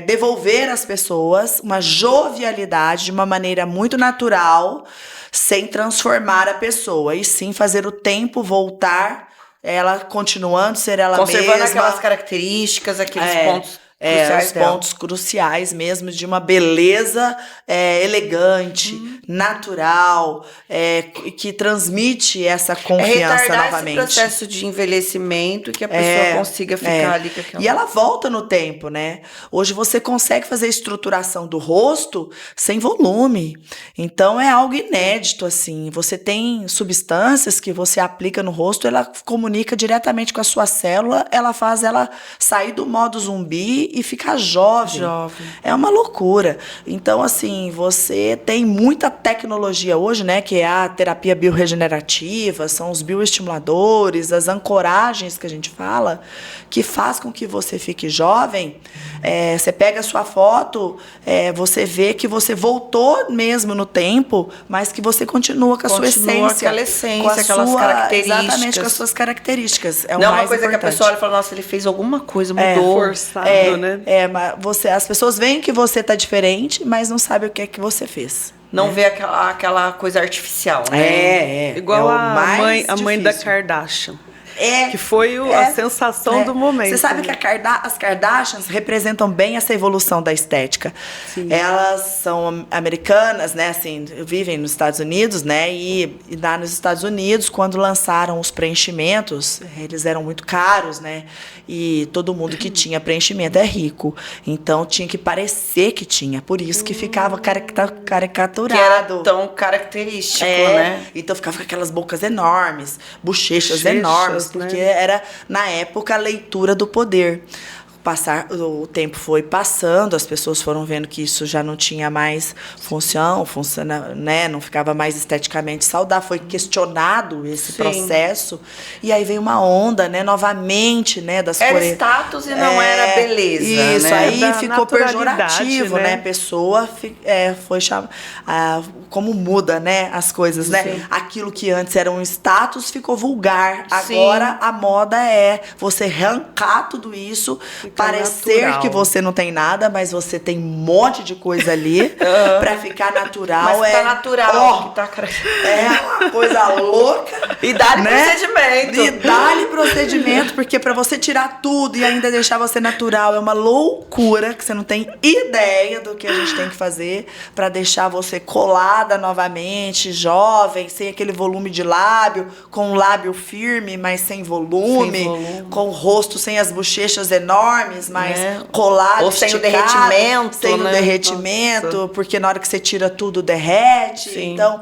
S3: devolver às pessoas uma jovialidade de uma maneira muito natural, sem transformar a pessoa, e sim fazer o tempo voltar, ela continuando ser ela mesma.
S1: Conservando aquelas características, aqueles pontos cruciais
S3: os pontos cruciais mesmo, de uma beleza elegante, natural, que transmite essa confiança novamente.
S1: Esse processo de envelhecimento, que a pessoa consiga ficar ali com aquela...
S3: E ela volta no tempo, né? Hoje você consegue fazer a estruturação do rosto sem volume. Então é algo inédito, assim. Você tem substâncias que você aplica no rosto, ela comunica diretamente com a sua célula, ela faz ela sair do modo zumbi e ficar jovem. É uma loucura. Então, assim, você tem muita tecnologia hoje, né, que é a terapia biorregenerativa, são os bioestimuladores, as ancoragens que a gente fala, que faz com que você fique jovem. Você pega a sua foto, você vê que você voltou mesmo no tempo, mas que você continua com a sua essência.
S1: Aquela essência, aquelas características.
S3: Exatamente, com as suas características.
S1: Não é uma coisa que a pessoa olha e fala, nossa, ele fez alguma coisa, mudou.
S2: Forçado, né?
S3: Mas as pessoas veem que você tá diferente, mas não sabem o que é que você fez.
S1: Não vê aquela coisa artificial, né?
S2: Igual
S3: é o
S2: a
S3: mais
S2: mãe da
S3: difícil.
S2: Kardashian. Que foi a sensação do momento.
S3: Você sabe que as Kardashians representam bem essa evolução da estética.
S2: Sim.
S3: Elas são americanas, né? Assim, vivem nos Estados Unidos, né? E lá nos Estados Unidos, quando lançaram os preenchimentos, eles eram muito caros, né? E todo mundo que tinha preenchimento é rico. Então tinha que parecer que tinha. Por isso que ficava caricaturado.
S1: Que era tão característico, né?
S3: Então ficava com aquelas bocas enormes, bochechas enormes. Porque era, na época, a leitura do poder. O tempo foi passando, as pessoas foram vendo que isso já não tinha mais né? Não ficava mais esteticamente saudável. Foi questionado esse processo. E aí veio uma onda, né? Novamente, né?
S1: Era status e não era beleza.
S3: Isso,
S1: né?
S3: aí ficou pejorativo, né? A
S2: né?
S3: pessoa foi chamada. Como muda, né? As coisas, né?
S1: Sim.
S3: Aquilo que antes era um status ficou vulgar.
S1: Sim.
S3: Agora a moda é você arrancar tudo isso. Parecer
S2: natural.
S3: que você não tem nada, mas você tem um monte de coisa ali pra ficar natural.
S1: Mas tá natural. Que tá...
S3: É uma coisa louca.
S1: E dá-lhe
S3: né?
S1: procedimento.
S3: E dá-lhe procedimento, porque pra você tirar tudo e ainda deixar você natural é uma loucura, que você não tem ideia do que a gente tem que fazer pra deixar você colada novamente, jovem, sem aquele volume de lábio, com o lábio firme, mas sem volume, com o rosto sem as bochechas enormes, mas colado,
S1: ou sem o
S3: esticado,
S1: derretimento,
S3: sem o
S1: né?
S3: derretimento, porque na hora que você tira tudo derrete.
S1: Sim.
S3: Então,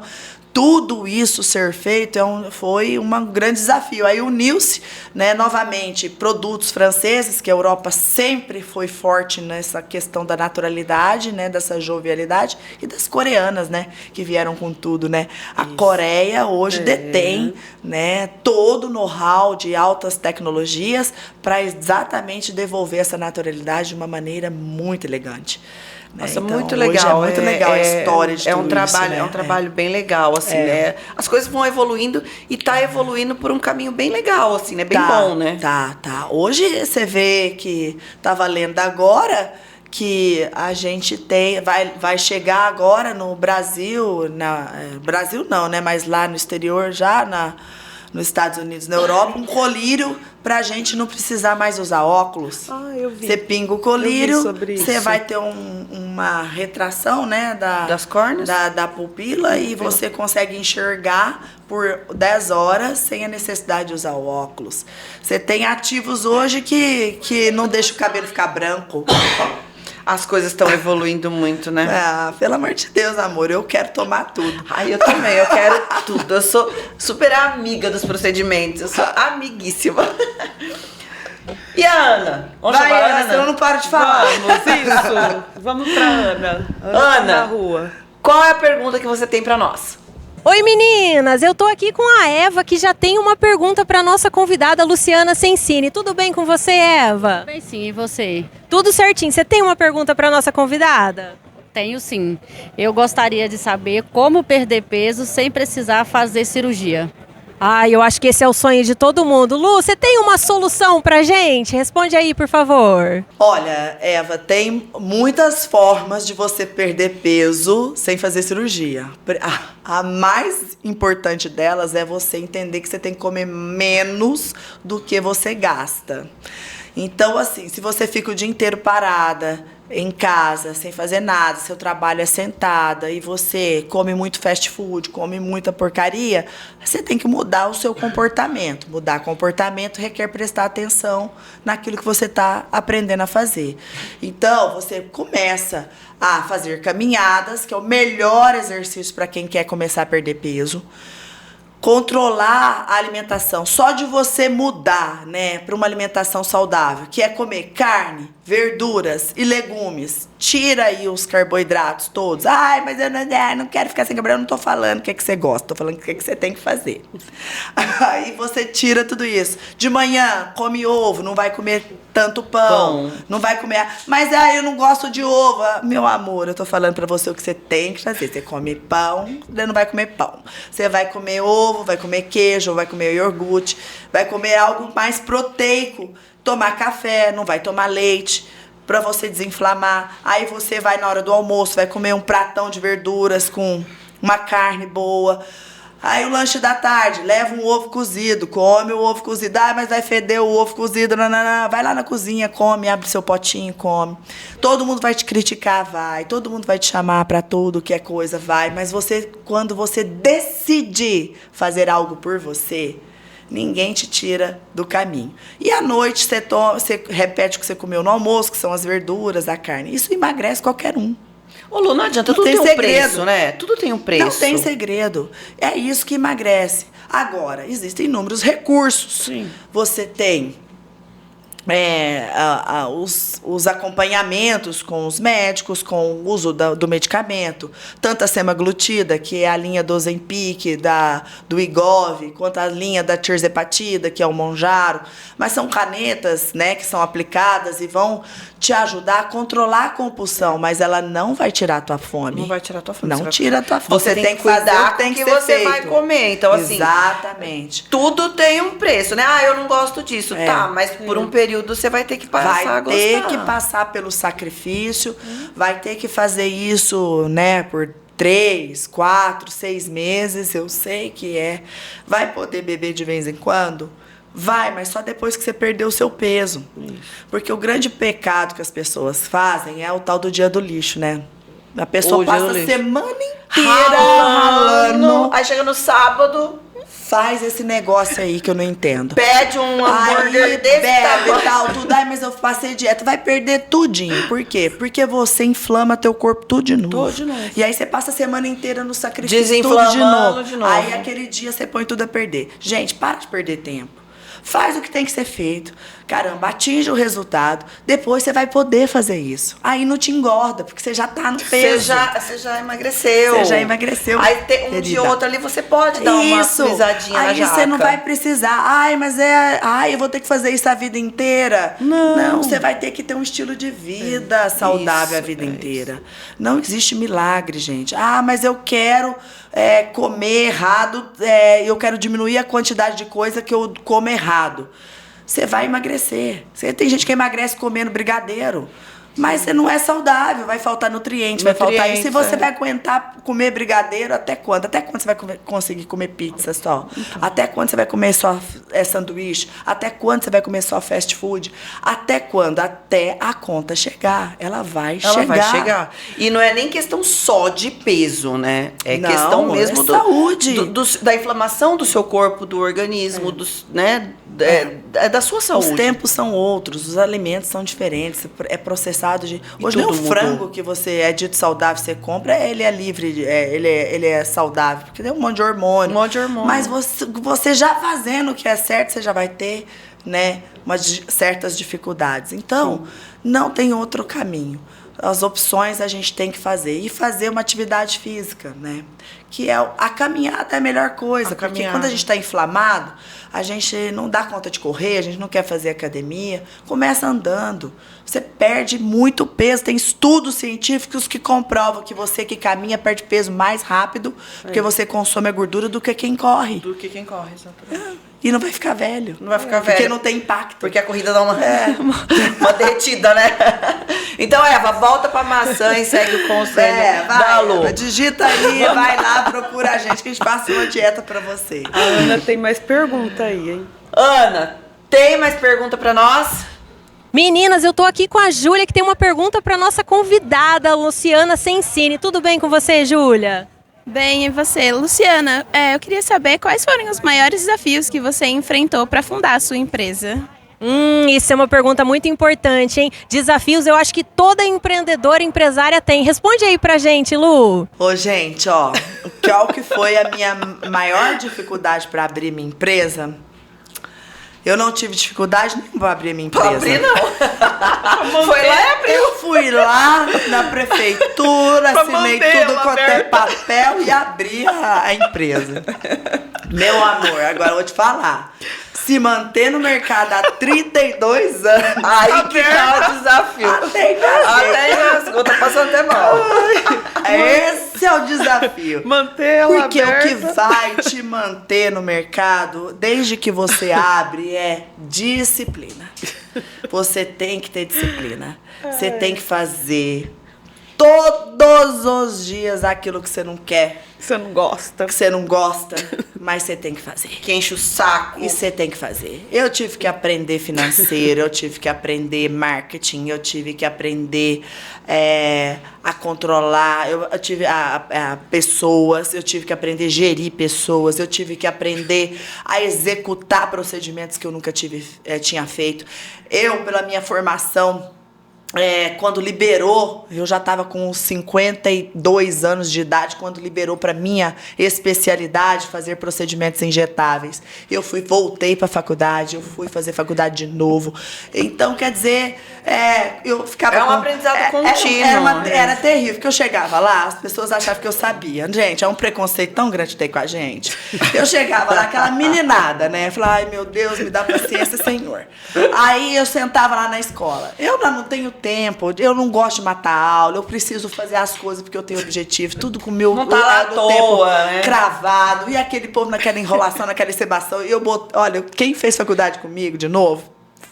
S3: tudo isso ser feito foi um grande desafio. Aí uniu-se, né, novamente, produtos franceses, que a Europa sempre foi forte nessa questão da naturalidade, né, dessa jovialidade, e das coreanas, né, que vieram com tudo, né. A Coreia hoje detém, né, todo o know-how de altas tecnologias para exatamente devolver essa naturalidade de uma maneira muito elegante.
S1: Nossa,
S3: Então,
S1: muito
S3: hoje
S1: legal.
S3: É muito legal a história de tudo
S1: trabalho,
S3: isso, né?
S1: É um trabalho bem legal, assim, né? As coisas vão evoluindo e tá evoluindo por um caminho bem legal, assim, né? Bem bom, né?
S3: Tá. Hoje você vê que tá valendo agora que a gente vai chegar agora no Brasil, Brasil não, né? Mas lá no exterior já, nos Estados Unidos, na Europa, um colírio pra gente não precisar mais usar óculos.
S2: Eu vi.
S3: Você pinga o colírio, você
S2: isso.
S3: vai ter uma retração, né,
S1: Das córneas?
S3: da pupila e você consegue enxergar por 10 horas sem a necessidade de usar o óculos. Você tem ativos hoje que não deixa o cabelo ficar branco.
S1: As coisas estão evoluindo muito, né?
S3: Ah, pelo amor de Deus, amor, eu quero tomar tudo.
S1: Ai, eu também, eu quero tudo. Eu sou super amiga dos procedimentos, eu sou amiguíssima. E a Ana? Vamos
S3: Vai,
S1: chamar a
S3: Ana, senão eu não paro de falar.
S2: Vamos, isso. Vamos pra Ana.
S1: Ana.
S2: Na rua.
S1: Qual é a pergunta que você tem pra nós?
S4: Oi meninas, eu tô aqui com a Eva que já tem uma pergunta para nossa convidada Luciana Sensini. Tudo bem com você, Eva?
S5: Bem sim, e você?
S4: Tudo certinho. Você tem uma pergunta para nossa convidada?
S5: Tenho sim. Eu gostaria de saber como perder peso sem precisar fazer cirurgia.
S4: Eu acho que esse é o sonho de todo mundo. Lu, você tem uma solução pra gente? Responde aí, por favor.
S3: Olha, Eva, tem muitas formas de você perder peso sem fazer cirurgia. A mais importante delas é você entender que você tem que comer menos do que você gasta. Então, assim, se você fica o dia inteiro parada em casa, sem fazer nada, seu trabalho é sentada e você come muito fast food, come muita porcaria, você tem que mudar o seu comportamento. Mudar comportamento requer prestar atenção naquilo que você está aprendendo a fazer. Então, você começa a fazer caminhadas, que é o melhor exercício para quem quer começar a perder peso. Controlar a alimentação, só de você mudar, né, para uma alimentação saudável, que é comer carne, verduras e legumes. Tira aí os carboidratos todos. Ai, mas eu não quero ficar sem carboidrato. Eu não tô falando o que é que você gosta, tô falando o que é que você tem que fazer. Aí você tira tudo isso. De manhã, come ovo, não vai comer tanto pão. Não vai comer... Mas eu não gosto de ovo. Meu amor, eu tô falando pra você o que você tem que fazer. Você come pão, você não vai comer pão. Você vai comer ovo, vai comer queijo, vai comer iogurte, vai comer algo mais proteico. Tomar café, não vai tomar leite, pra você desinflamar. Aí você vai na hora do almoço, vai comer um pratão de verduras com uma carne boa. Aí o lanche da tarde, leva um ovo cozido, come o ovo cozido. Mas vai feder o ovo cozido, vai lá na cozinha, come, abre seu potinho, come. Todo mundo vai te criticar, vai. Todo mundo vai te chamar pra tudo que é coisa, vai. Mas quando você decidir fazer algo por você, ninguém te tira do caminho. E à noite você repete o que você comeu no almoço, que são as verduras, a carne. Isso emagrece qualquer um.
S1: Ô, Lu, não adianta, tudo tem um preço, né? Tudo tem um preço.
S3: Não tem segredo. É isso que emagrece. Agora, existem inúmeros recursos.
S1: Sim.
S3: Você tem os acompanhamentos com os médicos, com o uso do medicamento, tanto a semaglutida, que é a linha do Ozempic, do Wegovy, quanto a linha da tirzepatida, que é o Mounjaro, mas são canetas, né, que são aplicadas e vão te ajudar a controlar a compulsão, mas ela não vai tirar a tua fome.
S1: Não vai tirar a tua fome.
S3: Não tira a tua fome.
S1: Você tem que cuidar com o que você vai comer. Então, assim,
S3: exatamente.
S1: Tudo tem um preço, né? Eu não gosto disso. Tá, mas por um período você vai ter que passar a gostar.
S3: Vai ter que passar pelo sacrifício, vai ter que fazer isso, né, por 3, 4, 6 meses, eu sei que Vai poder beber de vez em quando? Vai, mas só depois que você perdeu o seu peso. Porque o grande pecado que as pessoas fazem é o tal do dia do lixo, né? A pessoa passa a semana inteira ralando.
S1: Aí chega no sábado,
S3: faz esse negócio aí que eu não entendo.
S1: Pede um hambúrguer desse
S3: bebe tal, tudo. Mas eu passei dieta. Vai perder tudinho. Por quê? Porque você inflama teu corpo tudo de novo.
S1: Tudo de novo.
S3: E aí você passa a semana inteira no sacrifício
S1: desinflamando de novo.
S3: Aí aquele dia você põe tudo a perder. Gente, para de perder tempo. Faz o que tem que ser feito. Caramba, atinge o resultado. Depois você vai poder fazer isso. Aí não te engorda, porque você já tá no peso.
S1: Você já emagreceu.
S3: Você já emagreceu.
S1: Aí um dia ou outro ali você pode dar uma pisadinha na jaca.
S3: Aí você não vai precisar. Mas eu vou ter que fazer isso a vida inteira. Não, você vai ter que ter um estilo de vida saudável a vida inteira. Não existe milagre, gente. Mas eu quero comer errado, eu quero diminuir a quantidade de coisa que eu como errado. Você vai emagrecer. Tem gente que emagrece comendo brigadeiro. Mas você não é saudável, vai faltar nutriente, vai faltar isso. E você vai aguentar comer brigadeiro até quando? Até quando você vai conseguir comer pizza só? Até quando você vai comer só sanduíche? Até quando você vai comer só fast food? Até quando? Até a conta chegar. Ela vai chegar.
S1: E não é nem questão só de peso, né? É questão mesmo
S3: saúde.
S1: Da inflamação do seu corpo, do organismo, né? Da sua saúde.
S3: Os tempos são outros, os alimentos são diferentes, é processado de... Hoje nem o frango que você é dito saudável, você compra, ele é livre, ele é saudável, porque tem um monte de hormônio. Mas você já fazendo o que é certo, você já vai ter, né, certas dificuldades. Então, não tem outro caminho. As opções a gente tem que fazer. E fazer uma atividade física, né? Que a caminhada é a melhor coisa. Porque quando a gente está inflamado, a gente não dá conta de correr, a gente não quer fazer academia. Começa andando. Você perde muito peso. Tem estudos científicos que comprovam que você que caminha perde peso mais rápido porque você consome a gordura do que quem corre. Exatamente. E não vai ficar velho.
S1: Não vai ficar velho.
S3: Porque não tem impacto.
S1: Porque a corrida dá uma derretida, né? Então, Eva, volta pra maçã e segue o conselho da Lu.
S3: Digita aí, vai lá, procura a gente, que a gente passa uma dieta pra você.
S2: A Ana tem mais pergunta aí, hein?
S1: Ana, tem mais pergunta pra nós?
S4: Meninas, eu tô aqui com a Júlia, que tem uma pergunta pra nossa convidada, Luciana Sensini. Tudo bem com você, Júlia?
S6: Bem, e você? Luciana, eu queria saber quais foram os maiores desafios que você enfrentou para fundar a sua empresa.
S4: Isso é uma pergunta muito importante, hein? Desafios eu acho que toda empreendedora, empresária tem. Responde aí pra gente, Lu.
S3: Gente, qual que foi a minha maior dificuldade para abrir minha empresa? Eu não tive dificuldade nenhuma para abrir a minha empresa.
S1: Pra abrir, não. Foi lá e abriu.
S3: Eu fui lá na prefeitura,
S2: Pra
S3: assinei
S2: manter
S3: tudo
S2: ela
S3: quanto é
S2: aberta.
S3: papel e abri a empresa. Meu amor, agora eu vou te falar. Se manter no mercado há 32 anos.
S1: Aí que tá o desafio.
S3: Até engasguei.
S1: Até engasgou, tá passando até mal.
S3: Esse é o desafio.
S2: Manter ela
S3: Porque
S2: aberta.
S3: o que vai te manter no mercado, desde que você abre, é disciplina. Você tem que ter disciplina. Você tem que fazer todos os dias aquilo que você não quer,
S2: Você não gosta.
S3: que você não gosta, mas você tem que fazer.
S1: Que enche o saco.
S3: E você tem que fazer. Eu tive que aprender financeiro, eu tive que aprender marketing, eu tive que aprender a controlar, eu tive a pessoas, eu tive que aprender a gerir pessoas, eu tive que aprender a executar procedimentos que eu nunca tinha feito. Eu, pela minha formação, quando liberou, eu já estava com 52 anos de idade, quando liberou para minha especialidade fazer procedimentos injetáveis. Eu voltei para a faculdade, eu fui fazer faculdade de novo. Então, quer dizer, eu ficava
S1: É um aprendizado contínuo.
S3: Era terrível, porque eu chegava lá, as pessoas achavam que eu sabia. Gente, é um preconceito tão grande que tem com a gente. Eu chegava lá, aquela meninada, né? Falava, ai meu Deus, me dá paciência, Senhor. Aí eu sentava lá na escola. Eu não tenho tempo, eu não gosto de matar aula, eu preciso fazer as coisas porque eu tenho objetivo, tudo com o meu
S1: Não tá lá à
S3: do
S1: toa,
S3: tempo
S1: né?
S3: cravado, e aquele povo naquela enrolação, naquela encebação, e olha, quem fez faculdade comigo, de novo,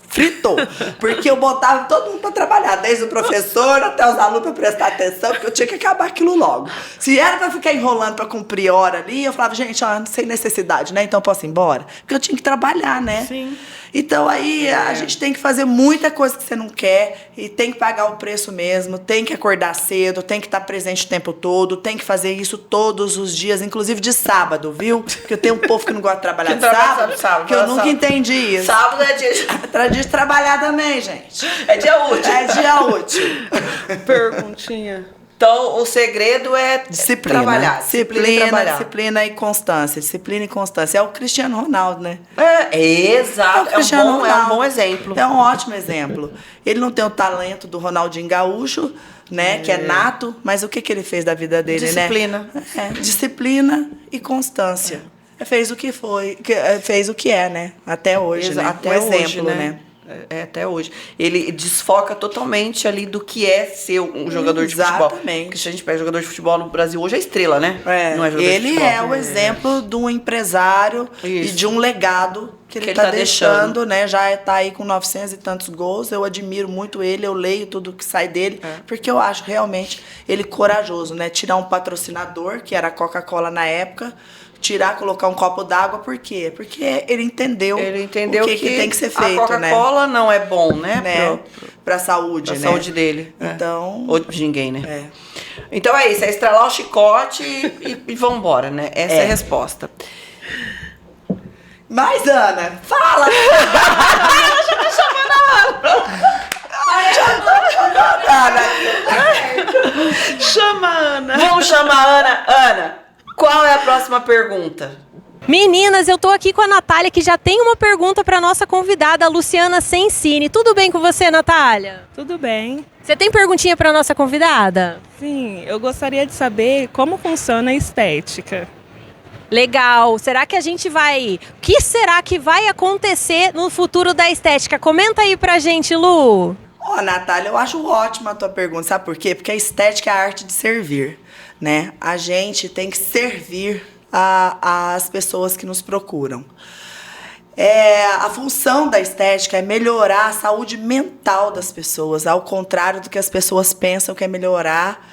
S3: fritou, porque eu botava todo mundo pra trabalhar, desde o professor até os alunos pra prestar atenção, porque eu tinha que acabar aquilo logo. Se era pra ficar enrolando pra cumprir hora ali, eu falava, gente, ó, sem necessidade, né, então eu posso ir embora? Porque eu tinha que trabalhar, né?
S2: Sim.
S3: Então aí a gente tem que fazer muita coisa que você não quer e tem que pagar o preço mesmo, tem que acordar cedo, tem que estar presente o tempo todo, tem que fazer isso todos os dias, inclusive de sábado, viu? Porque tem um povo que não gosta de trabalhar
S1: Que
S3: de
S1: trabalha
S3: sábado, que eu
S1: sábado,
S3: nunca
S1: sábado.
S3: entendi isso.
S1: Sábado é dia de...
S3: Pra dia de trabalhar também, gente.
S1: É dia útil.
S3: É dia útil.
S2: Perguntinha.
S1: Então, o segredo é
S3: Disciplina.
S1: trabalhar.
S3: Disciplina e constância. Disciplina e constância. É o Cristiano Ronaldo, né?
S1: Exato.
S3: Cristiano
S1: É um
S3: Ronaldo.
S1: bom exemplo.
S3: É um ótimo exemplo. Ele não tem o talento do Ronaldinho Gaúcho, né? Que é nato, mas o que ele fez da vida dele,
S1: Disciplina.
S3: né? Disciplina e constância. Fez o que foi, fez o que é, né? Até hoje, né?
S1: Até
S3: um exemplo,
S1: hoje,
S3: né?
S1: Até hoje. Ele desfoca totalmente ali do que é ser um jogador de futebol.
S3: Exatamente.
S1: Porque se a gente pega jogador de futebol no Brasil hoje é estrela, né? Não é jogador de
S3: Ele
S1: futebol.
S3: é o exemplo de um empresário e
S1: Isso.
S3: de um legado que ele tá deixando, né? Já tá aí com 900 e tantos gols. Eu admiro muito ele, eu leio tudo que sai dele, porque eu acho realmente ele corajoso, né? Tirar um patrocinador, que era a Coca-Cola na época, colocar um copo d'água, por quê? Porque ele entendeu o que tem que ser feito,
S1: a Coca-Cola não é bom, né?
S3: Pra saúde,
S1: Pra
S3: né?
S1: saúde dele.
S3: Então...
S1: Ou de ninguém, né?
S3: É.
S1: Então é isso, é estralar o chicote e vambora, né? Essa é a resposta.
S3: Mas, Ana, fala!
S2: Chama a Ana.
S1: Vamos chamar a Ana. Ana, qual é a próxima pergunta?
S4: Meninas, eu tô aqui com a Natália, que já tem uma pergunta para nossa convidada, a Luciana Sensini. Tudo bem com você, Natália?
S7: Tudo bem.
S4: Você tem perguntinha para nossa convidada?
S7: Sim, eu gostaria de saber como funciona a estética.
S4: Legal. Será que a gente vai... O que será que vai acontecer no futuro da estética? Comenta aí pra gente, Lu.
S3: Ó, Natália, eu acho ótima a tua pergunta, sabe por quê? Porque a estética é a arte de servir, né? A gente tem que servir as pessoas que nos procuram. A função da estética é melhorar a saúde mental das pessoas, ao contrário do que as pessoas pensam que é melhorar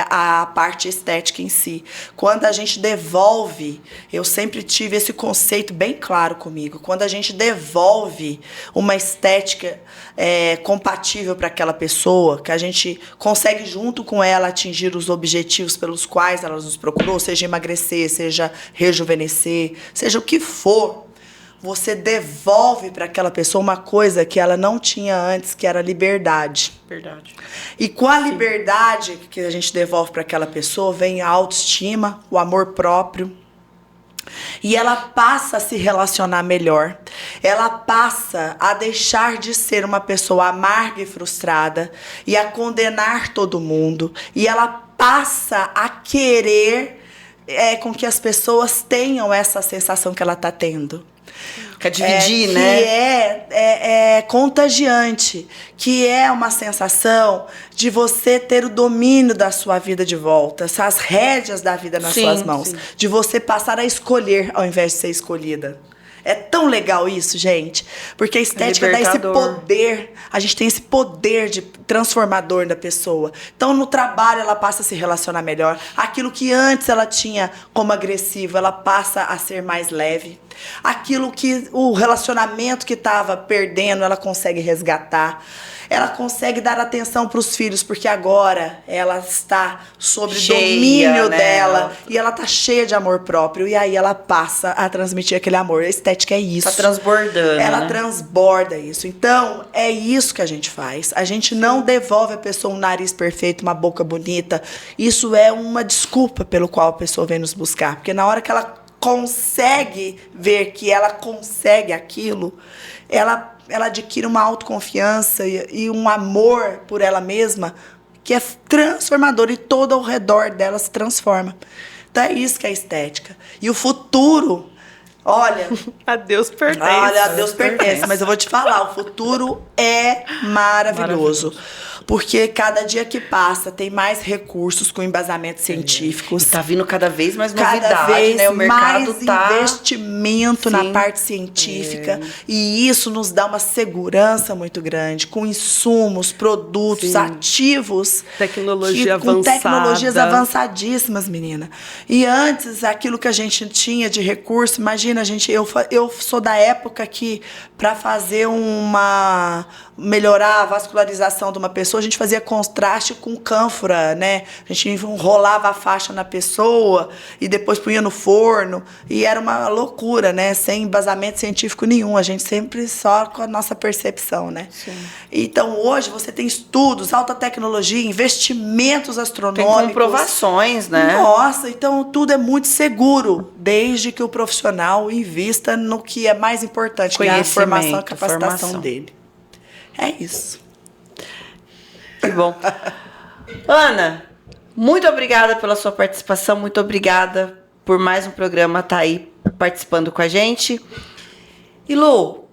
S3: a parte estética em si. Quando a gente devolve, eu sempre tive esse conceito bem claro comigo, quando a gente devolve uma estética compatível para aquela pessoa, que a gente consegue junto com ela atingir os objetivos pelos quais ela nos procurou, seja emagrecer, seja rejuvenescer, seja o que for, você devolve para aquela pessoa uma coisa que ela não tinha antes, que era liberdade.
S1: Verdade.
S3: E com a liberdade que a gente devolve para aquela pessoa, vem a autoestima, o amor próprio, E ela passa a se relacionar melhor. Ela passa a deixar de ser uma pessoa amarga e frustrada e a condenar todo mundo. E ela passa a querer com que as pessoas tenham essa sensação que ela está tendo.
S1: Quer dividir,
S3: Que
S1: né?
S3: é contagiante, que é uma sensação de você ter o domínio da sua vida de volta, as rédeas da vida nas suas mãos, de você passar a escolher ao invés de ser escolhida. É tão legal isso, gente, porque a estética dá esse poder, a gente tem esse poder de transformador da pessoa. Então, no trabalho, ela passa a se relacionar melhor. Aquilo que antes ela tinha como agressivo, ela passa a ser mais leve. Aquilo que o relacionamento que estava perdendo, ela consegue resgatar. Ela consegue dar atenção para os filhos, porque agora ela está sob domínio dela, e ela está cheia de amor próprio, e aí ela passa a transmitir aquele amor. A estética é isso.
S1: Tá transbordando.
S3: Ela transborda isso. Então, é isso que a gente faz. A gente não devolve a pessoa um nariz perfeito, uma boca bonita. Isso é uma desculpa pelo qual a pessoa vem nos buscar, porque na hora que ela consegue ver que ela consegue aquilo, ela adquire uma autoconfiança e um amor por ela mesma que é transformador, e todo ao redor dela se transforma. Então é isso que é estética. E o futuro, olha...
S2: A Deus pertence.
S3: Olha, a Deus pertence. Mas eu vou te falar, o futuro é maravilhoso. Porque cada dia que passa tem mais recursos com embasamentos científicos.
S1: E tá vindo cada vez mais novidade,
S3: cada vez
S1: né? O mercado
S3: mais
S1: tá...
S3: investimento na parte científica. E isso nos dá uma segurança muito grande, com insumos, produtos, ativos.
S2: Tecnologia
S3: com
S2: avançada.
S3: tecnologias avançadíssimas, menina. E antes, aquilo que a gente tinha de recurso, imagina, gente, eu sou da época que, para fazer melhorar a vascularização de uma pessoa, a gente fazia contraste com cânfora, né? A gente enrolava a faixa na pessoa e depois punha no forno. E era uma loucura, né? Sem embasamento científico nenhum. A gente sempre só com a nossa percepção, né? Sim. Então, hoje, você tem estudos, alta tecnologia, investimentos astronômicos.
S1: Tem comprovações, né?
S3: Nossa, então tudo é muito seguro, desde que o profissional invista no que é mais importante, que é a formação e a capacitação dele. É isso.
S1: Que bom. Ana, muito obrigada pela sua participação, muito obrigada por mais um programa estar aí participando com a gente. E Lu,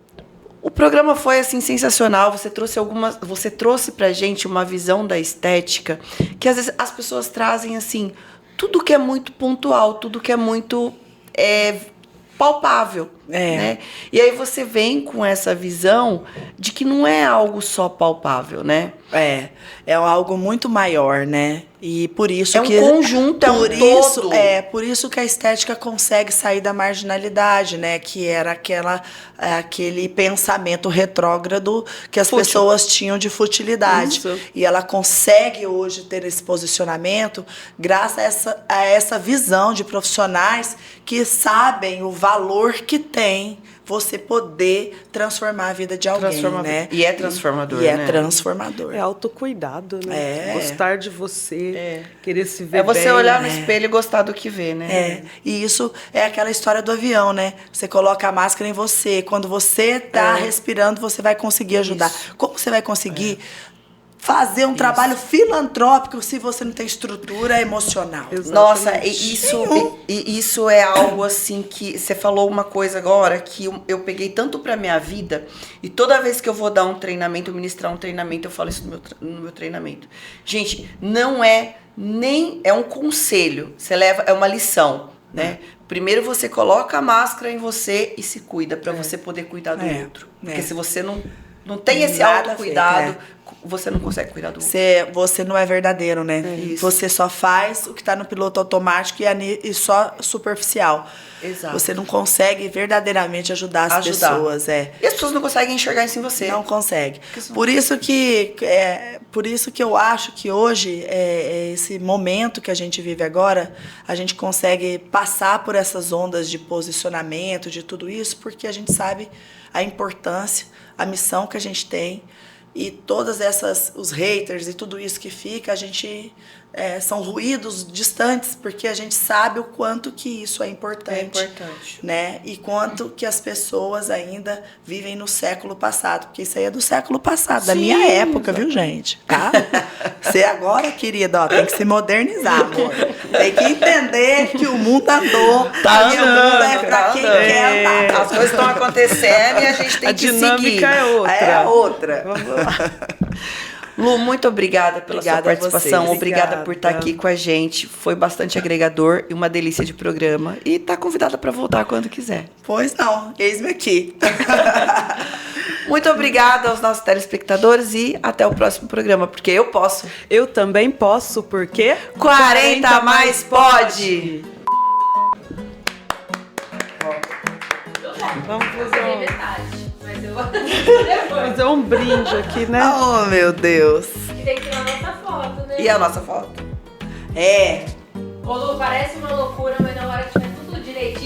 S1: o programa foi assim sensacional, você trouxe pra gente uma visão da estética que às vezes as pessoas trazem assim, tudo que é muito pontual, tudo que é muito palpável. Né? E aí você vem com essa visão de que não é algo só palpável, né?
S3: É algo muito maior, né? E por isso
S1: é um conjunto, é um todo.
S3: Por isso que a estética consegue sair da marginalidade, né? Que era aquele pensamento retrógrado que as pessoas tinham de futilidade. Isso. E ela consegue hoje ter esse posicionamento graças a essa visão de profissionais que sabem o valor que tem você poder transformar a vida de alguém, né?
S1: E é transformador,
S3: né? É transformador.
S2: É autocuidado, né? Gostar de você, querer se ver
S1: bem. É você
S2: bem,
S1: olhar no espelho e gostar do que vê, né?
S3: E isso é aquela história do avião, né? Você coloca a máscara em você. Quando você tá respirando, você vai conseguir ajudar. Isso. Como você vai conseguir fazer um trabalho filantrópico se você não tem estrutura emocional?
S2: Exatamente.
S1: Nossa, isso é algo assim que você falou uma coisa agora que eu peguei tanto pra minha vida, e toda vez que eu vou dar um treinamento, ministrar um treinamento, eu falo isso no meu treinamento. Gente, não é nem... É um conselho, você leva, é uma lição, né? Primeiro você coloca a máscara em você e se cuida pra você poder cuidar do outro. Porque se você não tem esse autocuidado, você não consegue cuidar do outro.
S3: Você não é verdadeiro, né? Você só faz o que está no piloto automático e só superficial.
S1: Exato.
S3: Você não consegue verdadeiramente ajudar as pessoas.
S1: E as pessoas não conseguem enxergar isso em você.
S3: Não consegue. Por isso que eu acho que hoje, esse momento que a gente vive agora, a gente consegue passar por essas ondas de posicionamento, de tudo isso, porque a gente sabe a importância, a missão que a gente tem E todas os haters e tudo isso que fica, a gente são ruídos distantes, porque a gente sabe o quanto que isso é importante. Né? E quanto que as pessoas ainda vivem no século passado, porque isso aí é do século passado, da minha época, viu, gente? Tá? Você agora, querida, ó, tem que se modernizar, amor. Tem que entender que o mundo andou,
S1: Tá
S3: e o mundo é pra quem quer andar.
S1: As coisas estão acontecendo e a gente tem
S2: A
S1: que seguir.
S2: dinâmica é outra.
S3: É outra.
S2: Vamos lá.
S1: Lu, muito obrigada pela
S3: Obrigada
S1: sua
S3: a
S1: participação.
S3: vocês.
S1: Obrigada por estar
S2: Obrigada.
S1: aqui com a gente. Foi bastante agregador e uma delícia de programa. E tá convidada para voltar quando quiser.
S3: Pois não, eis-me aqui.
S1: Muito obrigada aos nossos telespectadores e até o próximo programa, porque eu posso.
S2: Eu também posso, porque
S1: 40 mais pode!
S2: Vamos fazer um brinde aqui, né?
S3: Oh, meu Deus.
S4: Tem que tirar nossa foto, né?
S1: E a nossa foto?
S3: É.
S4: Ô Lu, parece uma loucura, mas na hora que tiver tudo direitinho.